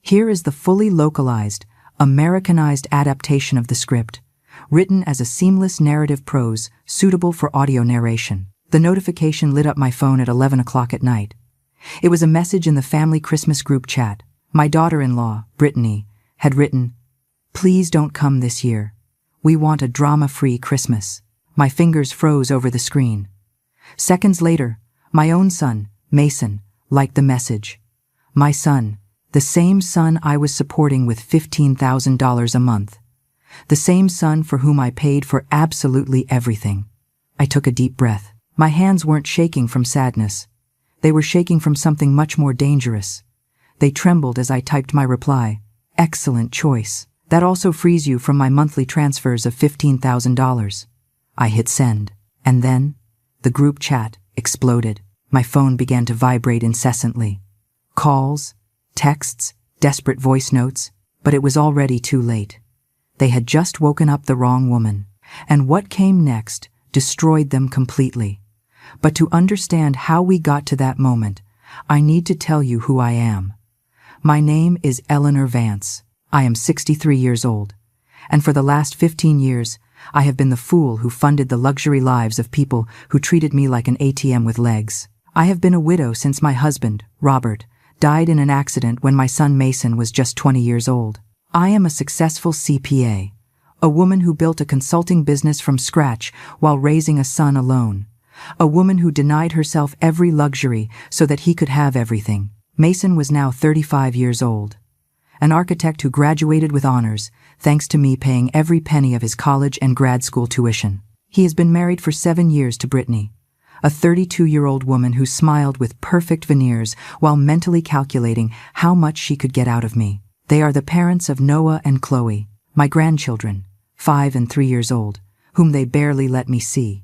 Here is the fully localized, Americanized adaptation of the script, written as a seamless narrative prose suitable for audio narration. The notification lit up my phone at 11 o'clock at night. It was a message in the family Christmas group chat. My daughter-in-law, Brittany, had written, "Please don't come this year. We want a drama-free Christmas." My fingers froze over the screen. Seconds later, my own son, Mason, liked the message. My son, the same son I was supporting with $15,000 a month. The same son for whom I paid for absolutely everything. I took a deep breath. My hands weren't shaking from sadness. They were shaking from something much more dangerous. They trembled as I typed my reply. Excellent choice. That also frees you from my monthly transfers of $15,000. I hit send. And then, the group chat exploded. My phone began to vibrate incessantly. Calls, texts, desperate voice notes, but it was already too late. They had just woken up the wrong woman. And what came next destroyed them completely. But to understand how we got to that moment, I need to tell you who I am. My name is Eleanor Vance. I am 63 years old. And for the last 15 years, I have been the fool who funded the luxury lives of people who treated me like an ATM with legs. I have been a widow since my husband, Robert, died in an accident when my son Mason was just 20 years old. I am a successful CPA, a woman who built a consulting business from scratch while raising a son alone, a woman who denied herself every luxury so that he could have everything. Mason was now 35 years old, an architect who graduated with honors, thanks to me paying every penny of his college and grad school tuition. He has been married for 7 years to Brittany, a 32-year-old woman who smiled with perfect veneers while mentally calculating how much she could get out of me. They are the parents of Noah and Chloe, my grandchildren, 5 and 3 years old, whom they barely let me see.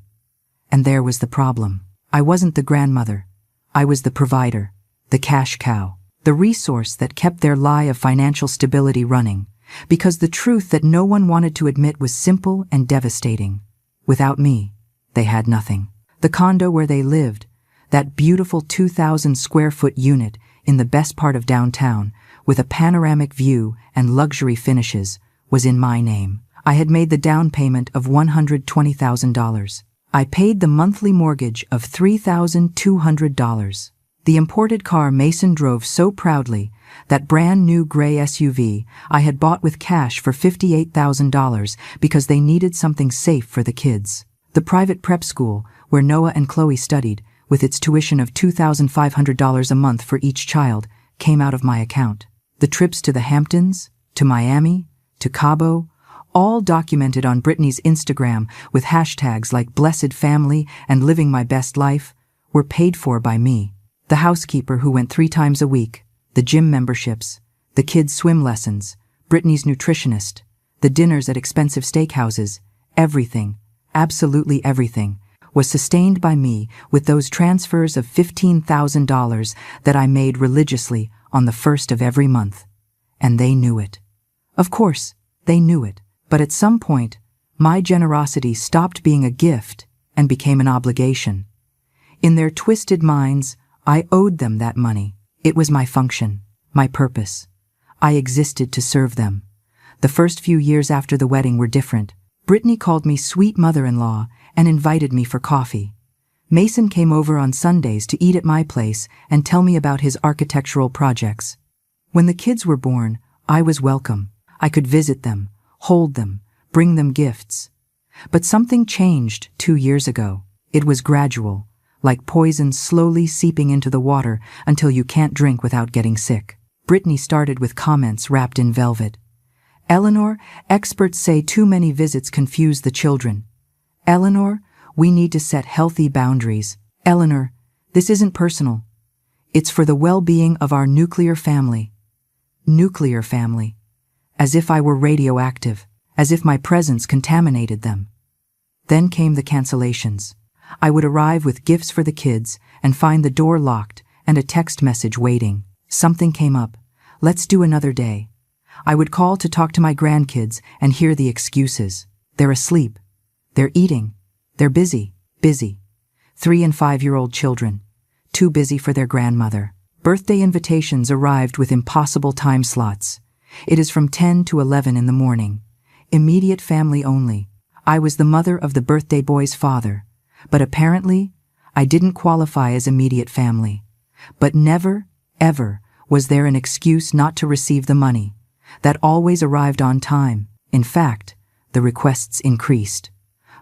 And there was the problem. I wasn't the grandmother. I was the provider, the cash cow, the resource that kept their lie of financial stability running, because the truth that no one wanted to admit was simple and devastating. Without me, they had nothing. The condo where they lived, that beautiful 2,000-square-foot unit in the best part of downtown, with a panoramic view and luxury finishes, was in my name. I had made the down payment of $120,000. I paid the monthly mortgage of $3,200. The imported car Mason drove so proudly, that brand new gray SUV I had bought with cash for $58,000 because they needed something safe for the kids. The private prep school where Noah and Chloe studied, with its tuition of $2,500 a month for each child, came out of my account. The trips to the Hamptons, to Miami, to Cabo, all documented on Brittany's Instagram with hashtags like Blessed Family and Living My Best Life, were paid for by me. The housekeeper who went 3 times a week, the gym memberships, the kids' swim lessons, Brittany's nutritionist, the dinners at expensive steakhouses, everything, absolutely everything, was sustained by me with those transfers of $15,000 that I made religiously on the first of every month. And they knew it. Of course, they knew it. But at some point, my generosity stopped being a gift and became an obligation. In their twisted minds, I owed them that money. It was my function, my purpose. I existed to serve them. The first few years after the wedding were different. Brittany called me sweet mother-in-law and invited me for coffee. Mason came over on Sundays to eat at my place and tell me about his architectural projects. When the kids were born, I was welcome. I could visit them, hold them, bring them gifts. But something changed 2 years ago. It was gradual, like poison slowly seeping into the water until you can't drink without getting sick. Brittany started with comments wrapped in velvet. Eleanor, experts say too many visits confuse the children. Eleanor, we need to set healthy boundaries. Eleanor, this isn't personal. It's for the well-being of our nuclear family. Nuclear family. As if I were radioactive, as if my presence contaminated them. Then came the cancellations. I would arrive with gifts for the kids and find the door locked and a text message waiting. Something came up. Let's do another day. I would call to talk to my grandkids and hear the excuses. They're asleep. They're eating. They're busy. 3 and 5-year-old children. Too busy for their grandmother. Birthday invitations arrived with impossible time slots. It is from 10 to 11 in the morning. Immediate family only. I was the mother of the birthday boy's father, but apparently, I didn't qualify as immediate family. But never, ever, was there an excuse not to receive the money. That always arrived on time. In fact, the requests increased.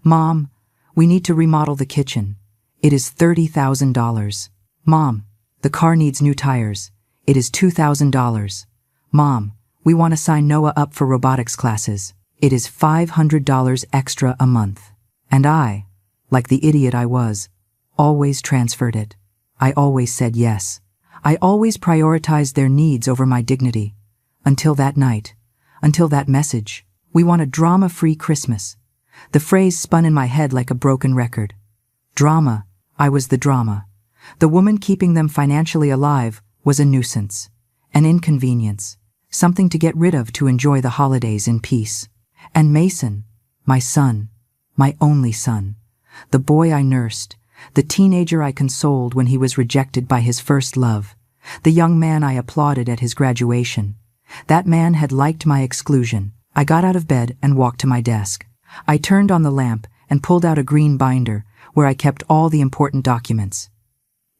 Mom, we need to remodel the kitchen. It is $30,000. Mom, the car needs new tires. It is $2,000. Mom, we want to sign Noah up for robotics classes. It is $500 extra a month. And I, like the idiot I was, always transferred it. I always said yes. I always prioritized their needs over my dignity. Until that night. Until that message. We want a drama-free Christmas. The phrase spun in my head like a broken record. Drama. I was the drama. The woman keeping them financially alive was a nuisance. An inconvenience. Something to get rid of to enjoy the holidays in peace. And Mason, my son, my only son, the boy I nursed, the teenager I consoled when he was rejected by his first love, the young man I applauded at his graduation. That man had liked my exclusion. I got out of bed and walked to my desk. I turned on the lamp and pulled out a green binder where I kept all the important documents.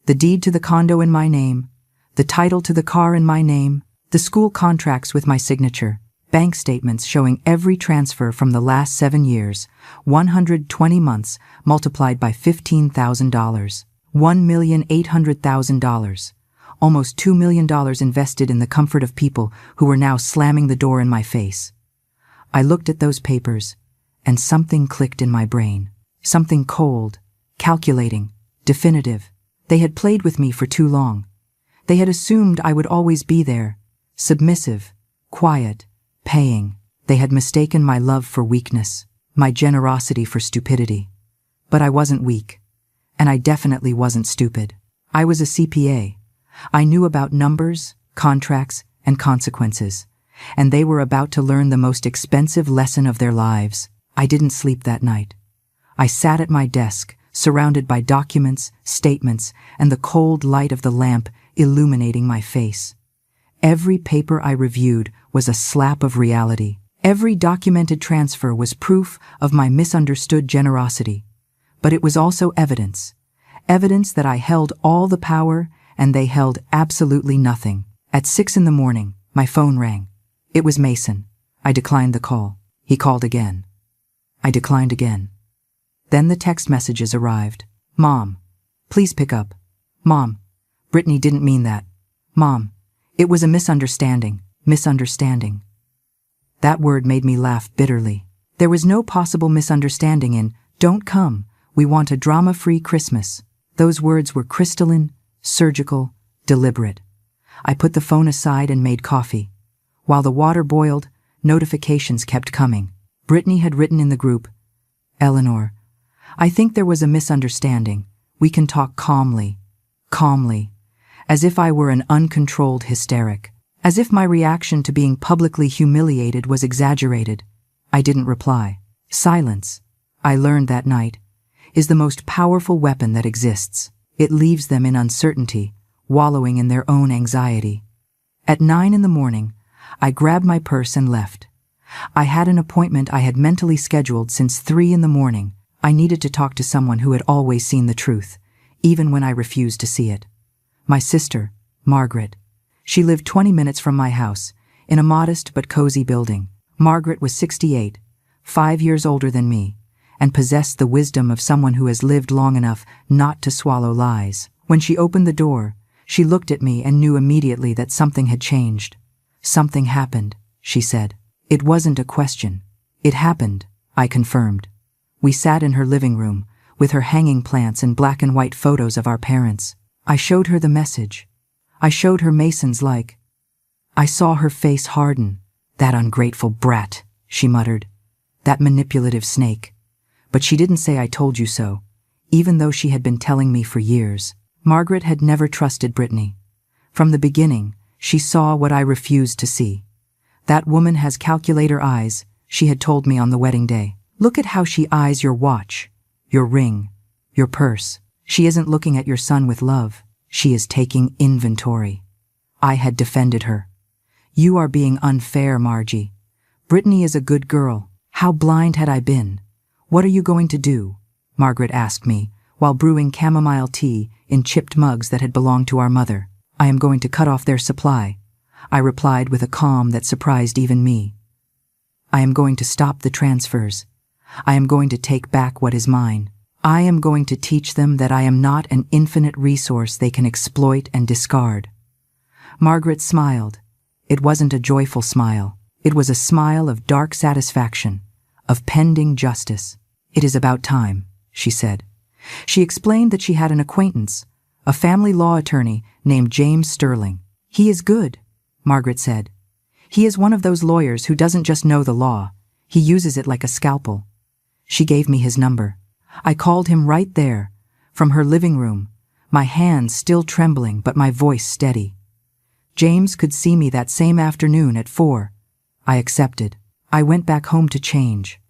The deed to the condo in my name, the title to the car in my name, the school contracts with my signature, bank statements showing every transfer from the last 7 years, 120 months multiplied by $15,000, $1,800,000, almost $2 million invested in the comfort of people who were now slamming the door in my face. I looked at those papers, and something clicked in my brain. Something cold, calculating, definitive. They had played with me for too long. They had assumed I would always be there, submissive, quiet, paying. They had mistaken my love for weakness, my generosity for stupidity. But I wasn't weak. And I definitely wasn't stupid. I was a CPA. I knew about numbers, contracts, and consequences. And they were about to learn the most expensive lesson of their lives. I didn't sleep that night. I sat at my desk, surrounded by documents, statements, and the cold light of the lamp illuminating my face. Every paper I reviewed was a slap of reality. Every documented transfer was proof of my misunderstood generosity. But it was also evidence. Evidence that I held all the power and they held absolutely nothing. At 6 in the morning, my phone rang. It was Mason. I declined the call. He called again. I declined again. Then the text messages arrived. Mom, please pick up. Mom, Brittany didn't mean that. Mom, it was a misunderstanding. Misunderstanding. That word made me laugh bitterly. There was no possible misunderstanding in, "Don't come, we want a drama-free Christmas." Those words were crystalline, surgical, deliberate. I put the phone aside and made coffee. While the water boiled, notifications kept coming. Brittany had written in the group, "Eleanor, I think there was a misunderstanding. We can talk calmly." Calmly. As if I were an uncontrolled hysteric. As if my reaction to being publicly humiliated was exaggerated. I didn't reply. Silence, I learned that night, is the most powerful weapon that exists. It leaves them in uncertainty, wallowing in their own anxiety. At 9 in the morning, I grabbed my purse and left. I had an appointment I had mentally scheduled since 3 in the morning. I needed to talk to someone who had always seen the truth, even when I refused to see it. My sister, Margaret. She lived 20 minutes from my house, in a modest but cozy building. Margaret was 68, 5 years older than me, and possessed the wisdom of someone who has lived long enough not to swallow lies. When she opened the door, she looked at me and knew immediately that something had changed. "Something happened," she said. It wasn't a question. It happened, I confirmed. We sat in her living room, with her hanging plants and black and white photos of our parents. I showed her the message. I showed her Mason's like. I saw her face harden. "That ungrateful brat," she muttered. "That manipulative snake." But she didn't say "I told you so," even though she had been telling me for years. Margaret had never trusted Brittany. From the beginning, she saw what I refused to see. "That woman has calculator eyes," she had told me on the wedding day. "Look at how she eyes your watch, your ring, your purse. She isn't looking at your son with love. She is taking inventory. I had defended her. You are being unfair, Margie. Brittany is a good girl. How blind had I been? What are you going to do? Margaret asked me, while brewing chamomile tea in chipped mugs that had belonged to our mother. I am going to cut off their supply, I replied with a calm that surprised even me. I am going to stop the transfers. I am going to take back what is mine. I am going to teach them that I am not an infinite resource they can exploit and discard. Margaret smiled. It wasn't a joyful smile. It was a smile of dark satisfaction, of pending justice. It is about time, she said. She explained that she had an acquaintance, a family law attorney named James Sterling. He is good, Margaret said. He is one of those lawyers who doesn't just know the law. He uses it like a scalpel. She gave me his number. I called him right there, from her living room, my hands still trembling but my voice steady. James could see me that same afternoon at 4. I accepted. I went back home to change.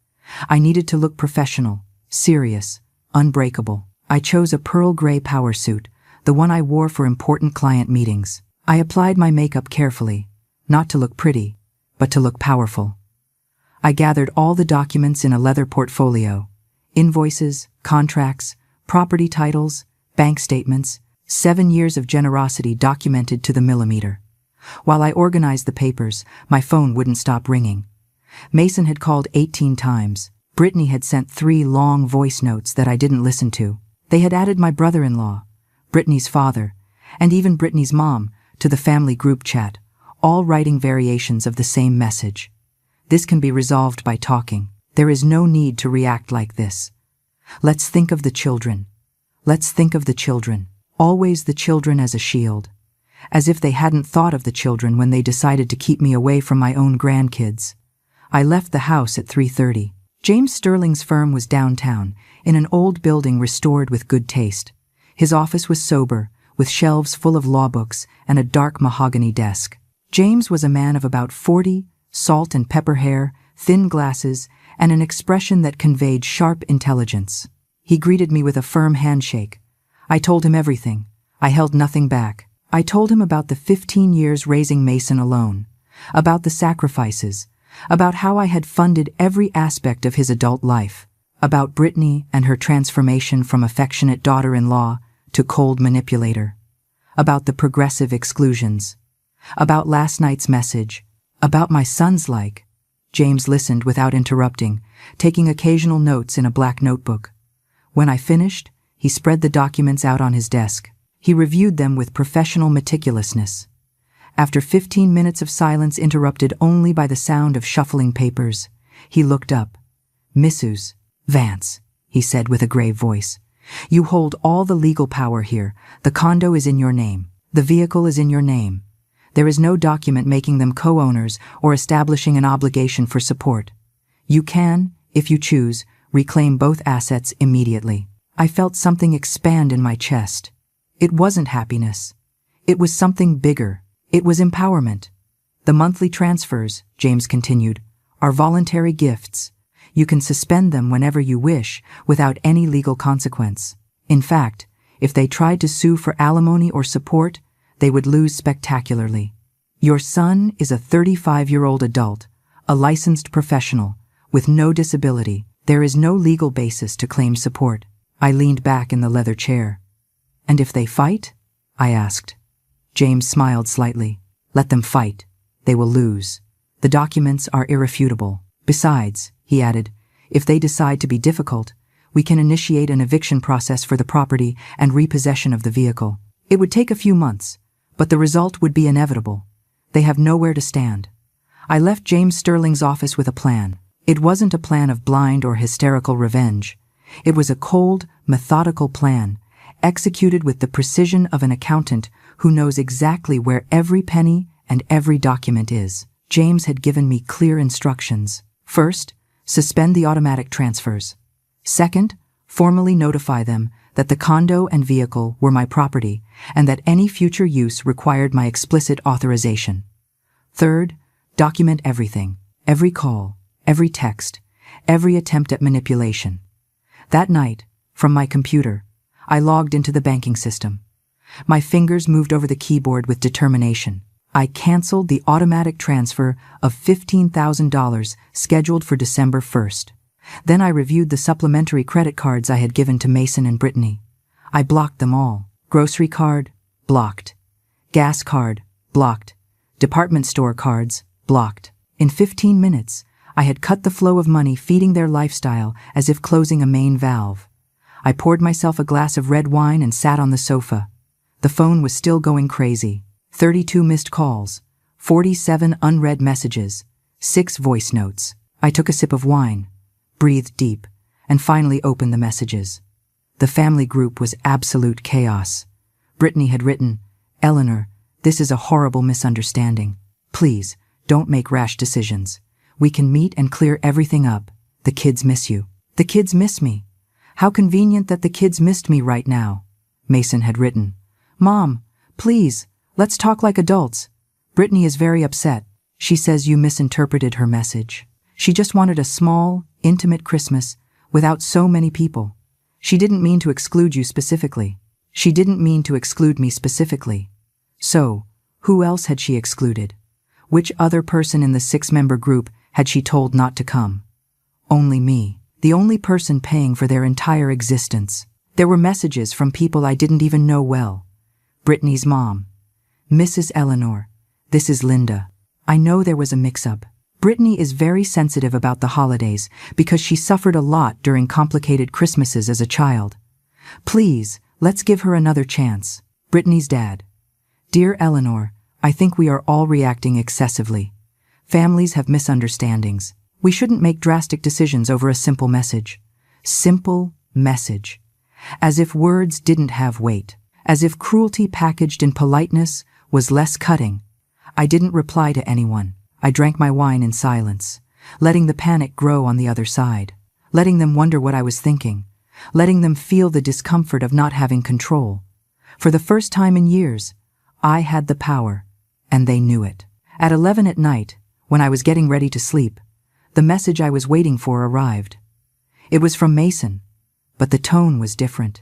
I needed to look professional, serious, unbreakable. I chose a pearl gray power suit, the one I wore for important client meetings. I applied my makeup carefully, not to look pretty, but to look powerful. I gathered all the documents in a leather portfolio: invoices, contracts, property titles, bank statements, 7 years of generosity documented to the millimeter. While I organized the papers, my phone wouldn't stop ringing. Mason had called 18 times. Brittany had sent 3 long voice notes that I didn't listen to. They had added my brother-in-law, Brittany's father, and even Brittany's mom to the family group chat, all writing variations of the same message. This can be resolved by talking. There is no need to react like this. Let's think of the children. Let's think of the children. Always the children as a shield. As if they hadn't thought of the children when they decided to keep me away from my own grandkids. I left the house at 3:30. James Sterling's firm was downtown, in an old building restored with good taste. His office was sober, with shelves full of law books and a dark mahogany desk. James was a man of about 40, salt and pepper hair, thin glasses, and an expression that conveyed sharp intelligence. He greeted me with a firm handshake. I told him everything. I held nothing back. I told him about the 15 years raising Mason alone, about the sacrifices, about how I had funded every aspect of his adult life, about Brittany and her transformation from affectionate daughter-in-law to cold manipulator, about the progressive exclusions, about last night's message, about my son's like. James listened without interrupting, taking occasional notes in a black notebook. When I finished, he spread the documents out on his desk. He reviewed them with professional meticulousness. After 15 minutes of silence interrupted only by the sound of shuffling papers, he looked up. "Mrs. Vance," he said with a grave voice, "you hold all the legal power here. The condo is in your name. The vehicle is in your name. There is no document making them co-owners or establishing an obligation for support. You can, if you choose, reclaim both assets immediately." I felt something expand in my chest. It wasn't happiness. It was something bigger. It was empowerment. "The monthly transfers," James continued, "are voluntary gifts. You can suspend them whenever you wish without any legal consequence. In fact, if they tried to sue for alimony or support, they would lose spectacularly. Your son is a 35-year-old adult, a licensed professional, with no disability. There is no legal basis to claim support." I leaned back in the leather chair. "And if they fight?" I asked. James smiled slightly. "Let them fight. They will lose. The documents are irrefutable. Besides," he added, "if they decide to be difficult, we can initiate an eviction process for the property and repossession of the vehicle. It would take a few months, but the result would be inevitable. They have nowhere to stand." I left James Sterling's office with a plan. It wasn't a plan of blind or hysterical revenge. It was a cold, methodical plan, executed with the precision of an accountant who knows exactly where every penny and every document is. James had given me clear instructions. First, suspend the automatic transfers. Second, formally notify them that the condo and vehicle were my property and that any future use required my explicit authorization. Third, document everything, every call, every text, every attempt at manipulation. That night, from my computer, I logged into the banking system. My fingers moved over the keyboard with determination. I canceled the automatic transfer of $15,000 scheduled for December 1st. Then I reviewed the supplementary credit cards I had given to Mason and Brittany. I blocked them all. Grocery card, blocked. Gas card, blocked. Department store cards, blocked. In 15 minutes, I had cut the flow of money feeding their lifestyle as if closing a main valve. I poured myself a glass of red wine and sat on the sofa. The phone was still going crazy. 32 missed calls, 47 unread messages, 6 voice notes. I took a sip of wine, breathed deep, and finally opened the messages. The family group was absolute chaos. Brittany had written, "Eleanor, this is a horrible misunderstanding. Please, don't make rash decisions. We can meet and clear everything up. The kids miss you." The kids miss me. How convenient that the kids missed me right now. Mason had written, "Mom, please, let's talk like adults. Brittany is very upset. She says you misinterpreted her message. She just wanted a small, intimate Christmas without so many people. She didn't mean to exclude you specifically. She didn't mean to exclude me specifically. So, who else had she excluded? Which other person in the 6-member group had she told not to come? Only me, the only person paying for their entire existence. There were messages from people I didn't even know well. Brittany's mom. "Mrs. Eleanor, this is Linda. I know there was a mix-up. Brittany is very sensitive about the holidays because she suffered a lot during complicated Christmases as a child. Please, let's give her another chance." Brittany's dad. "Dear Eleanor, I think we are all reacting excessively. Families have misunderstandings. We shouldn't make drastic decisions over a simple message. Simple message. As if words didn't have weight. As if cruelty packaged in politeness was less cutting. I didn't reply to anyone. I drank my wine in silence, letting the panic grow on the other side, letting them wonder what I was thinking, letting them feel the discomfort of not having control. For the first time in years, I had the power, and they knew it. At 11 at night, when I was getting ready to sleep, the message I was waiting for arrived. It was from Mason, but the tone was different.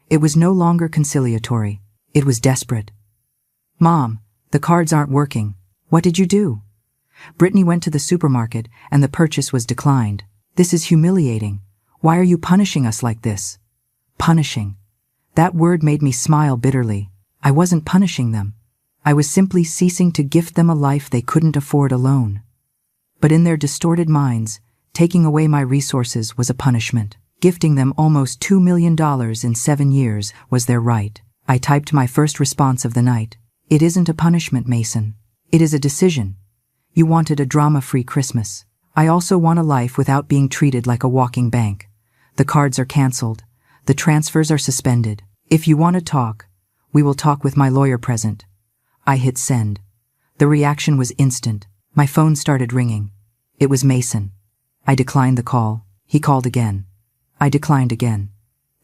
It was no longer conciliatory. It was desperate. "Mom, the cards aren't working. What did you do?" Brittany went to the supermarket and the purchase was declined. "This is humiliating. Why are you punishing us like this?" Punishing. That word made me smile bitterly. I wasn't punishing them. I was simply ceasing to gift them a life they couldn't afford alone. But in their distorted minds, taking away my resources was a punishment. Gifting them almost $2 million in 7 years was their right. I typed my first response of the night. "It isn't a punishment, Mason. It is a decision. You wanted a drama-free Christmas. I also want a life without being treated like a walking bank. The cards are canceled. The transfers are suspended. If you want to talk, we will talk with my lawyer present." I hit send. The reaction was instant. My phone started ringing. It was Mason. I declined the call. He called again. I declined again.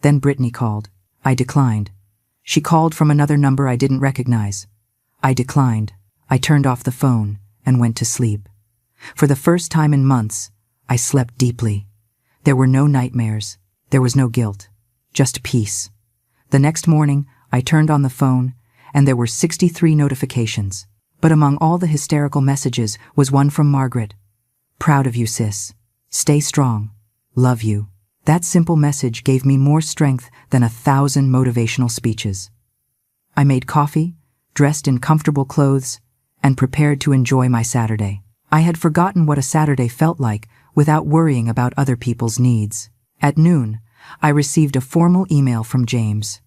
Then Brittany called. I declined. She called from another number I didn't recognize. I declined. I turned off the phone and went to sleep. For the first time in months, I slept deeply. There were no nightmares. There was no guilt. Just peace. The next morning, I turned on the phone, and there were 63 notifications. But among all the hysterical messages was one from Margaret. "Proud of you, sis. Stay strong. Love you." That simple message gave me more strength than 1,000 motivational speeches. I made coffee, dressed in comfortable clothes, and prepared to enjoy my Saturday. I had forgotten what a Saturday felt like without worrying about other people's needs. At noon, I received a formal email from James.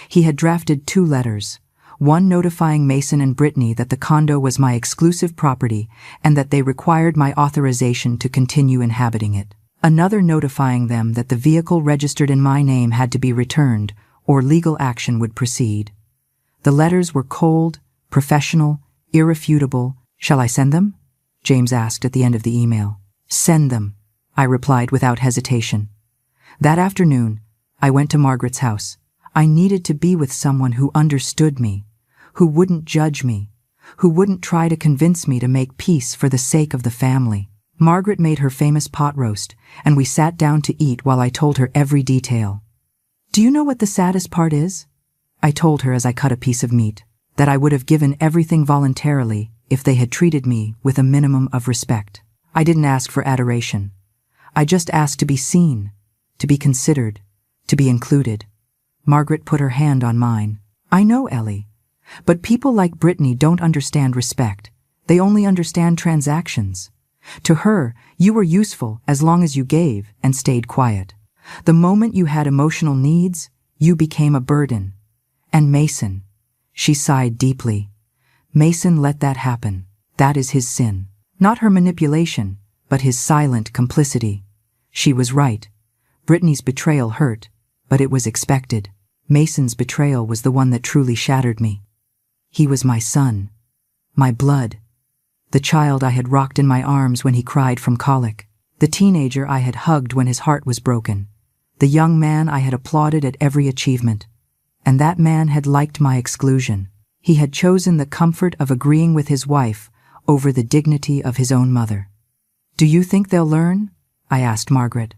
He had drafted 2 letters, one notifying Mason and Brittany that the condo was my exclusive property and that they required my authorization to continue inhabiting it. Another notifying them that the vehicle registered in my name had to be returned or legal action would proceed. The letters were cold, professional, irrefutable. "Shall I send them?" James asked at the end of the email. "Send them," I replied without hesitation. That afternoon, I went to Margaret's house. I needed to be with someone who understood me, who wouldn't judge me, who wouldn't try to convince me to make peace for the sake of the family. Margaret made her famous pot roast, and we sat down to eat while I told her every detail. "Do you know what the saddest part is?" I told her as I cut a piece of meat that I would have given everything voluntarily if they had treated me with a minimum of respect. I didn't ask for adoration. I just asked to be seen, to be considered, to be included. Margaret put her hand on mine. I know, Ellie. But people like Brittany don't understand respect. They only understand transactions. To her, you were useful as long as you gave and stayed quiet. The moment you had emotional needs, you became a burden. And Mason, she sighed deeply. Mason let that happen. That is his sin. Not her manipulation, but his silent complicity. She was right. Brittany's betrayal hurt, but it was expected. Mason's betrayal was the one that truly shattered me. He was my son, my blood, the child I had rocked in my arms when he cried from colic, the teenager I had hugged when his heart was broken, the young man I had applauded at every achievement. And that man had liked my exclusion. He had chosen the comfort of agreeing with his wife over the dignity of his own mother. Do you think they'll learn? I asked Margaret.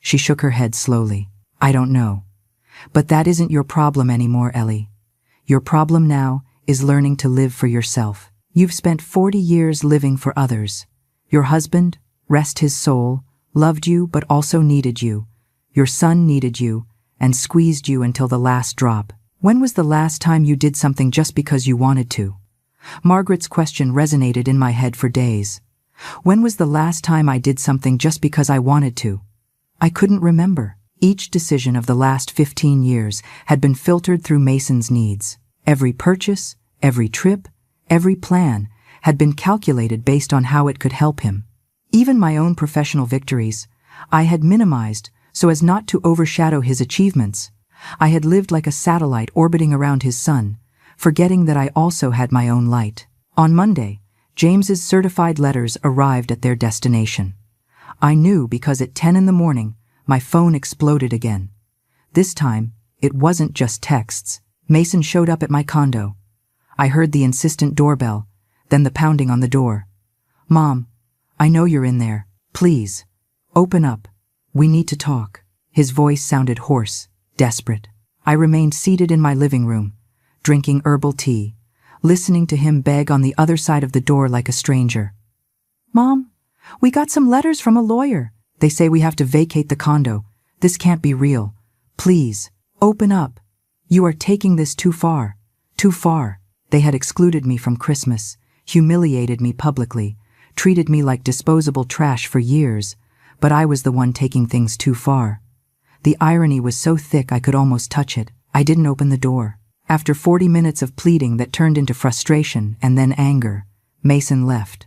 She shook her head slowly. I don't know. But that isn't your problem anymore, Ellie. Your problem now is learning to live for yourself. You've spent 40 years living for others. Your husband, rest his soul, loved you but also needed you. Your son needed you and squeezed you until the last drop. When was the last time you did something just because you wanted to? Margaret's question resonated in my head for days. When was the last time I did something just because I wanted to? I couldn't remember. Each decision of the last 15 years had been filtered through Mason's needs. Every purchase, every trip, every plan had been calculated based on how it could help him. Even my own professional victories, I had minimized so as not to overshadow his achievements. I had lived like a satellite orbiting around his sun, forgetting that I also had my own light. On Monday, James's certified letters arrived at their destination. I knew because at 10 in the morning, my phone exploded again. This time, it wasn't just texts. Mason showed up at my condo. I heard the insistent doorbell, then the pounding on the door. Mom, I know you're in there. Please, open up. We need to talk. His voice sounded hoarse, desperate. I remained seated in my living room, drinking herbal tea, listening to him beg on the other side of the door like a stranger. Mom, we got some letters from a lawyer. They say we have to vacate the condo. This can't be real. Please, open up. You are taking this too far. Too far. They had excluded me from Christmas, humiliated me publicly, treated me like disposable trash for years, but I was the one taking things too far. The irony was so thick I could almost touch it. I didn't open the door. After 40 minutes of pleading that turned into frustration and then anger, Mason left.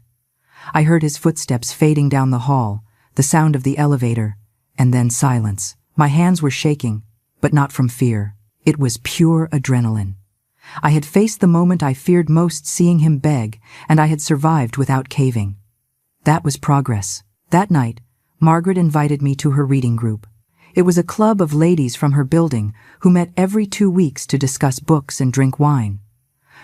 I heard his footsteps fading down the hall, the sound of the elevator, and then silence. My hands were shaking, but not from fear. It was pure adrenaline. I had faced the moment I feared most, seeing him beg, and I had survived without caving. That was progress. That night, Margaret invited me to her reading group. It was a club of ladies from her building who met every 2 weeks to discuss books and drink wine.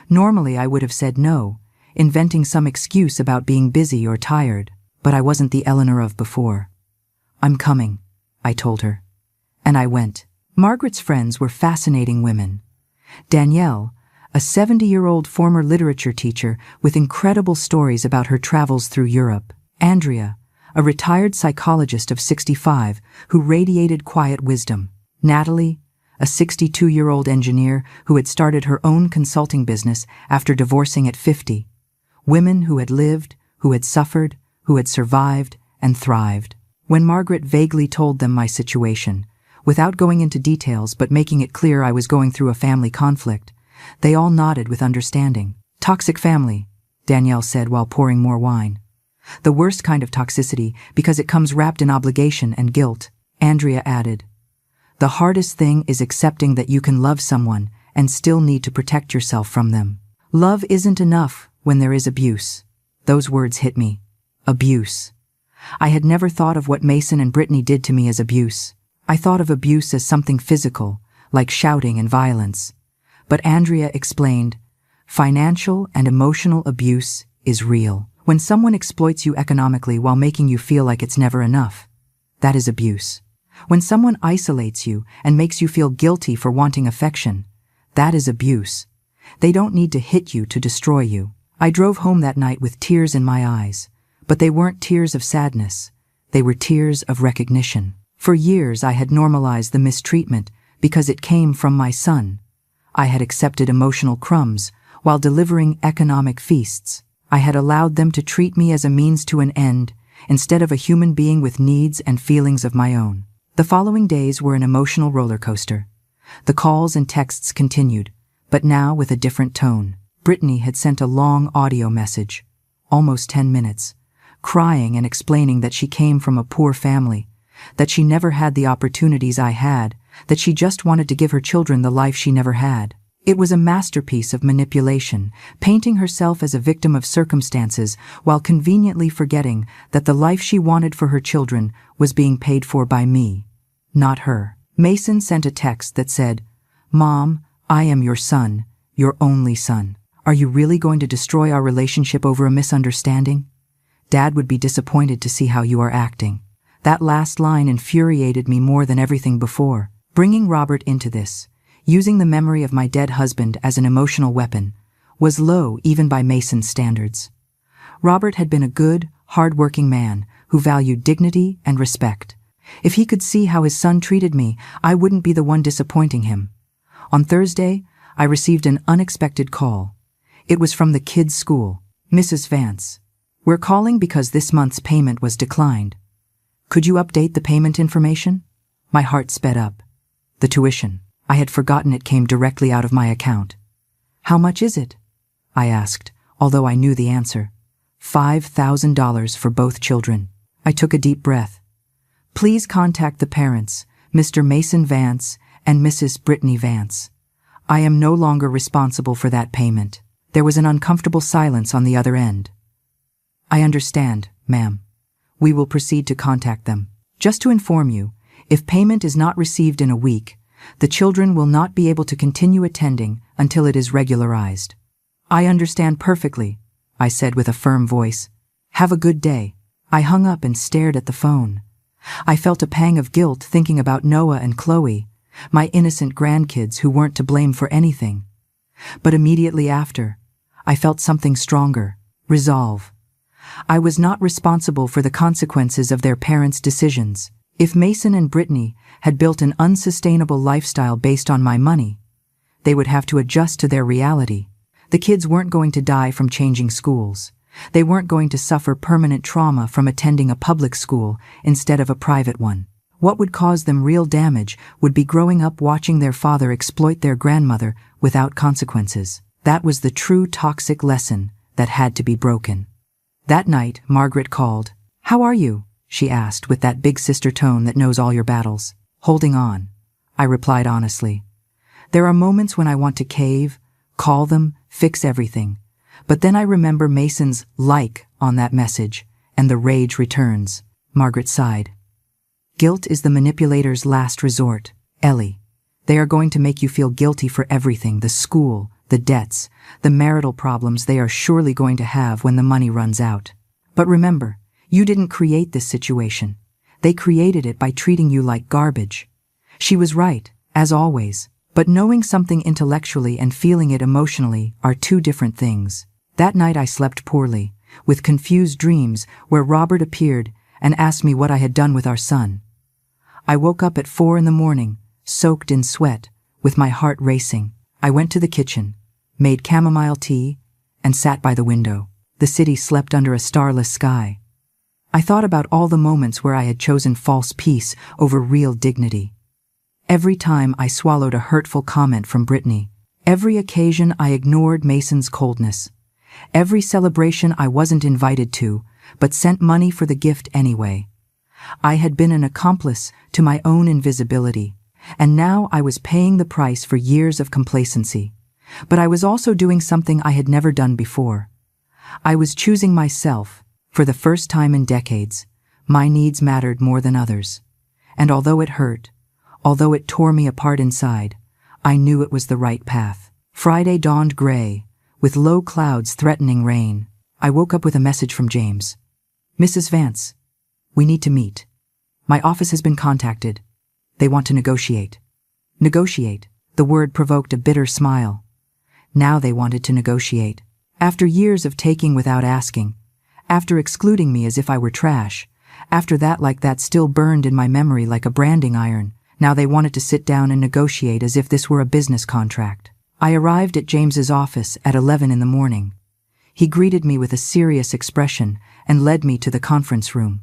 Normally I would have said no, inventing some excuse about being busy or tired, but I wasn't the Eleanor of before. I'm coming, I told her. And I went. Margaret's friends were fascinating women. Danielle, a 70-year-old former literature teacher with incredible stories about her travels through Europe. Andrea, a retired psychologist of 65 who radiated quiet wisdom. Natalie, a 62-year-old engineer who had started her own consulting business after divorcing at 50. Women who had lived, who had suffered, who had survived and thrived. When Margaret vaguely told them my situation, without going into details but making it clear I was going through a family conflict, they all nodded with understanding. Toxic family, Danielle said while pouring more wine. The worst kind of toxicity because it comes wrapped in obligation and guilt, Andrea added. The hardest thing is accepting that you can love someone and still need to protect yourself from them. Love isn't enough when there is abuse. Those words hit me. Abuse. I had never thought of what Mason and Brittany did to me as abuse. I thought of abuse as something physical, like shouting and violence. But Andrea explained, financial and emotional abuse is real. When someone exploits you economically while making you feel like it's never enough, that is abuse. When someone isolates you and makes you feel guilty for wanting affection, That is abuse. They don't need to hit you to destroy you. I drove home that night with tears in my eyes, but they weren't tears of sadness. They were tears of recognition. For years I had normalized the mistreatment because it came from my son. I had accepted emotional crumbs while delivering economic feasts. I had allowed them to treat me as a means to an end instead of a human being with needs and feelings of my own. The following days were an emotional roller coaster. The calls and texts continued, but now with a different tone. Brittany had sent a long audio message, almost 10 minutes, crying and explaining that she came from a poor family, that she never had the opportunities I had, that she just wanted to give her children the life she never had. It was a masterpiece of manipulation, painting herself as a victim of circumstances while conveniently forgetting that the life she wanted for her children was being paid for by me, not her. Mason sent a text that said, "Mom, I am your son, your only son. Are you really going to destroy our relationship over a misunderstanding? Dad would be disappointed to see how you are acting." That last line infuriated me more than everything before. Bringing Robert into this, using the memory of my dead husband as an emotional weapon, was low even by Mason's standards. Robert had been a good, hard-working man who valued dignity and respect. If he could see how his son treated me, I wouldn't be the one disappointing him. On Thursday, I received an unexpected call. It was from the kids' school. "Mrs. Vance, we're calling because this month's payment was declined. Could you update the payment information?" My heart sped up. The tuition. I had forgotten it came directly out of my account. "How much is it?" I asked, although I knew the answer. $5,000 for both children. I took a deep breath. "Please contact the parents, Mr. Mason Vance and Mrs. Brittany Vance. I am no longer responsible for that payment." There was an uncomfortable silence on the other end. "I understand, ma'am. We will proceed to contact them. Just to inform you, if payment is not received in a week, the children will not be able to continue attending until it is regularized." "I understand perfectly," I said with a firm voice. "Have a good day." I hung up and stared at the phone. I felt a pang of guilt thinking about Noah and Chloe, my innocent grandkids who weren't to blame for anything. But immediately after, I felt something stronger: resolve. I was not responsible for the consequences of their parents' decisions. If Mason and Brittany had built an unsustainable lifestyle based on my money, they would have to adjust to their reality. The kids weren't going to die from changing schools. They weren't going to suffer permanent trauma from attending a public school instead of a private one. What would cause them real damage would be growing up watching their father exploit their grandmother without consequences. That was the true toxic lesson that had to be broken. That night, Margaret called. "How are you?" she asked with that big sister tone that knows all your battles. "Holding on," I replied honestly. There are moments when I want to cave, call them, fix everything. But then I remember Mason's "like" on that message, and the rage returns. Margaret sighed. "Guilt is the manipulator's last resort, Ellie. They are going to make you feel guilty for everything: the school, the debts, the marital problems they are surely going to have when the money runs out. But remember, you didn't create this situation. They created it by treating you like garbage." She was right, as always. But knowing something intellectually and feeling it emotionally are two different things. That night I slept poorly, with confused dreams where Robert appeared and asked me what I had done with our son. I woke up at 4 a.m, soaked in sweat, with my heart racing. I went to the kitchen, made chamomile tea, and sat by the window. The city slept under a starless sky. I thought about all the moments where I had chosen false peace over real dignity. Every time I swallowed a hurtful comment from Brittany. Every occasion I ignored Mason's coldness. Every celebration I wasn't invited to, but sent money for the gift anyway. I had been an accomplice to my own invisibility, and now I was paying the price for years of complacency. But I was also doing something I had never done before. I was choosing myself. For the first time in decades, my needs mattered more than others. And although it hurt, although it tore me apart inside, I knew it was the right path. Friday dawned gray, with low clouds threatening rain. I woke up with a message from James. "Mrs. Vance, we need to meet. My office has been contacted. They want to negotiate." Negotiate? The word provoked a bitter smile. Now they wanted to negotiate. After years of taking without asking, after excluding me as if I were trash, after that still burned in my memory like a branding iron, now they wanted to sit down and negotiate as if this were a business contract. I arrived at James's office at 11 in the morning. He greeted me with a serious expression and led me to the conference room.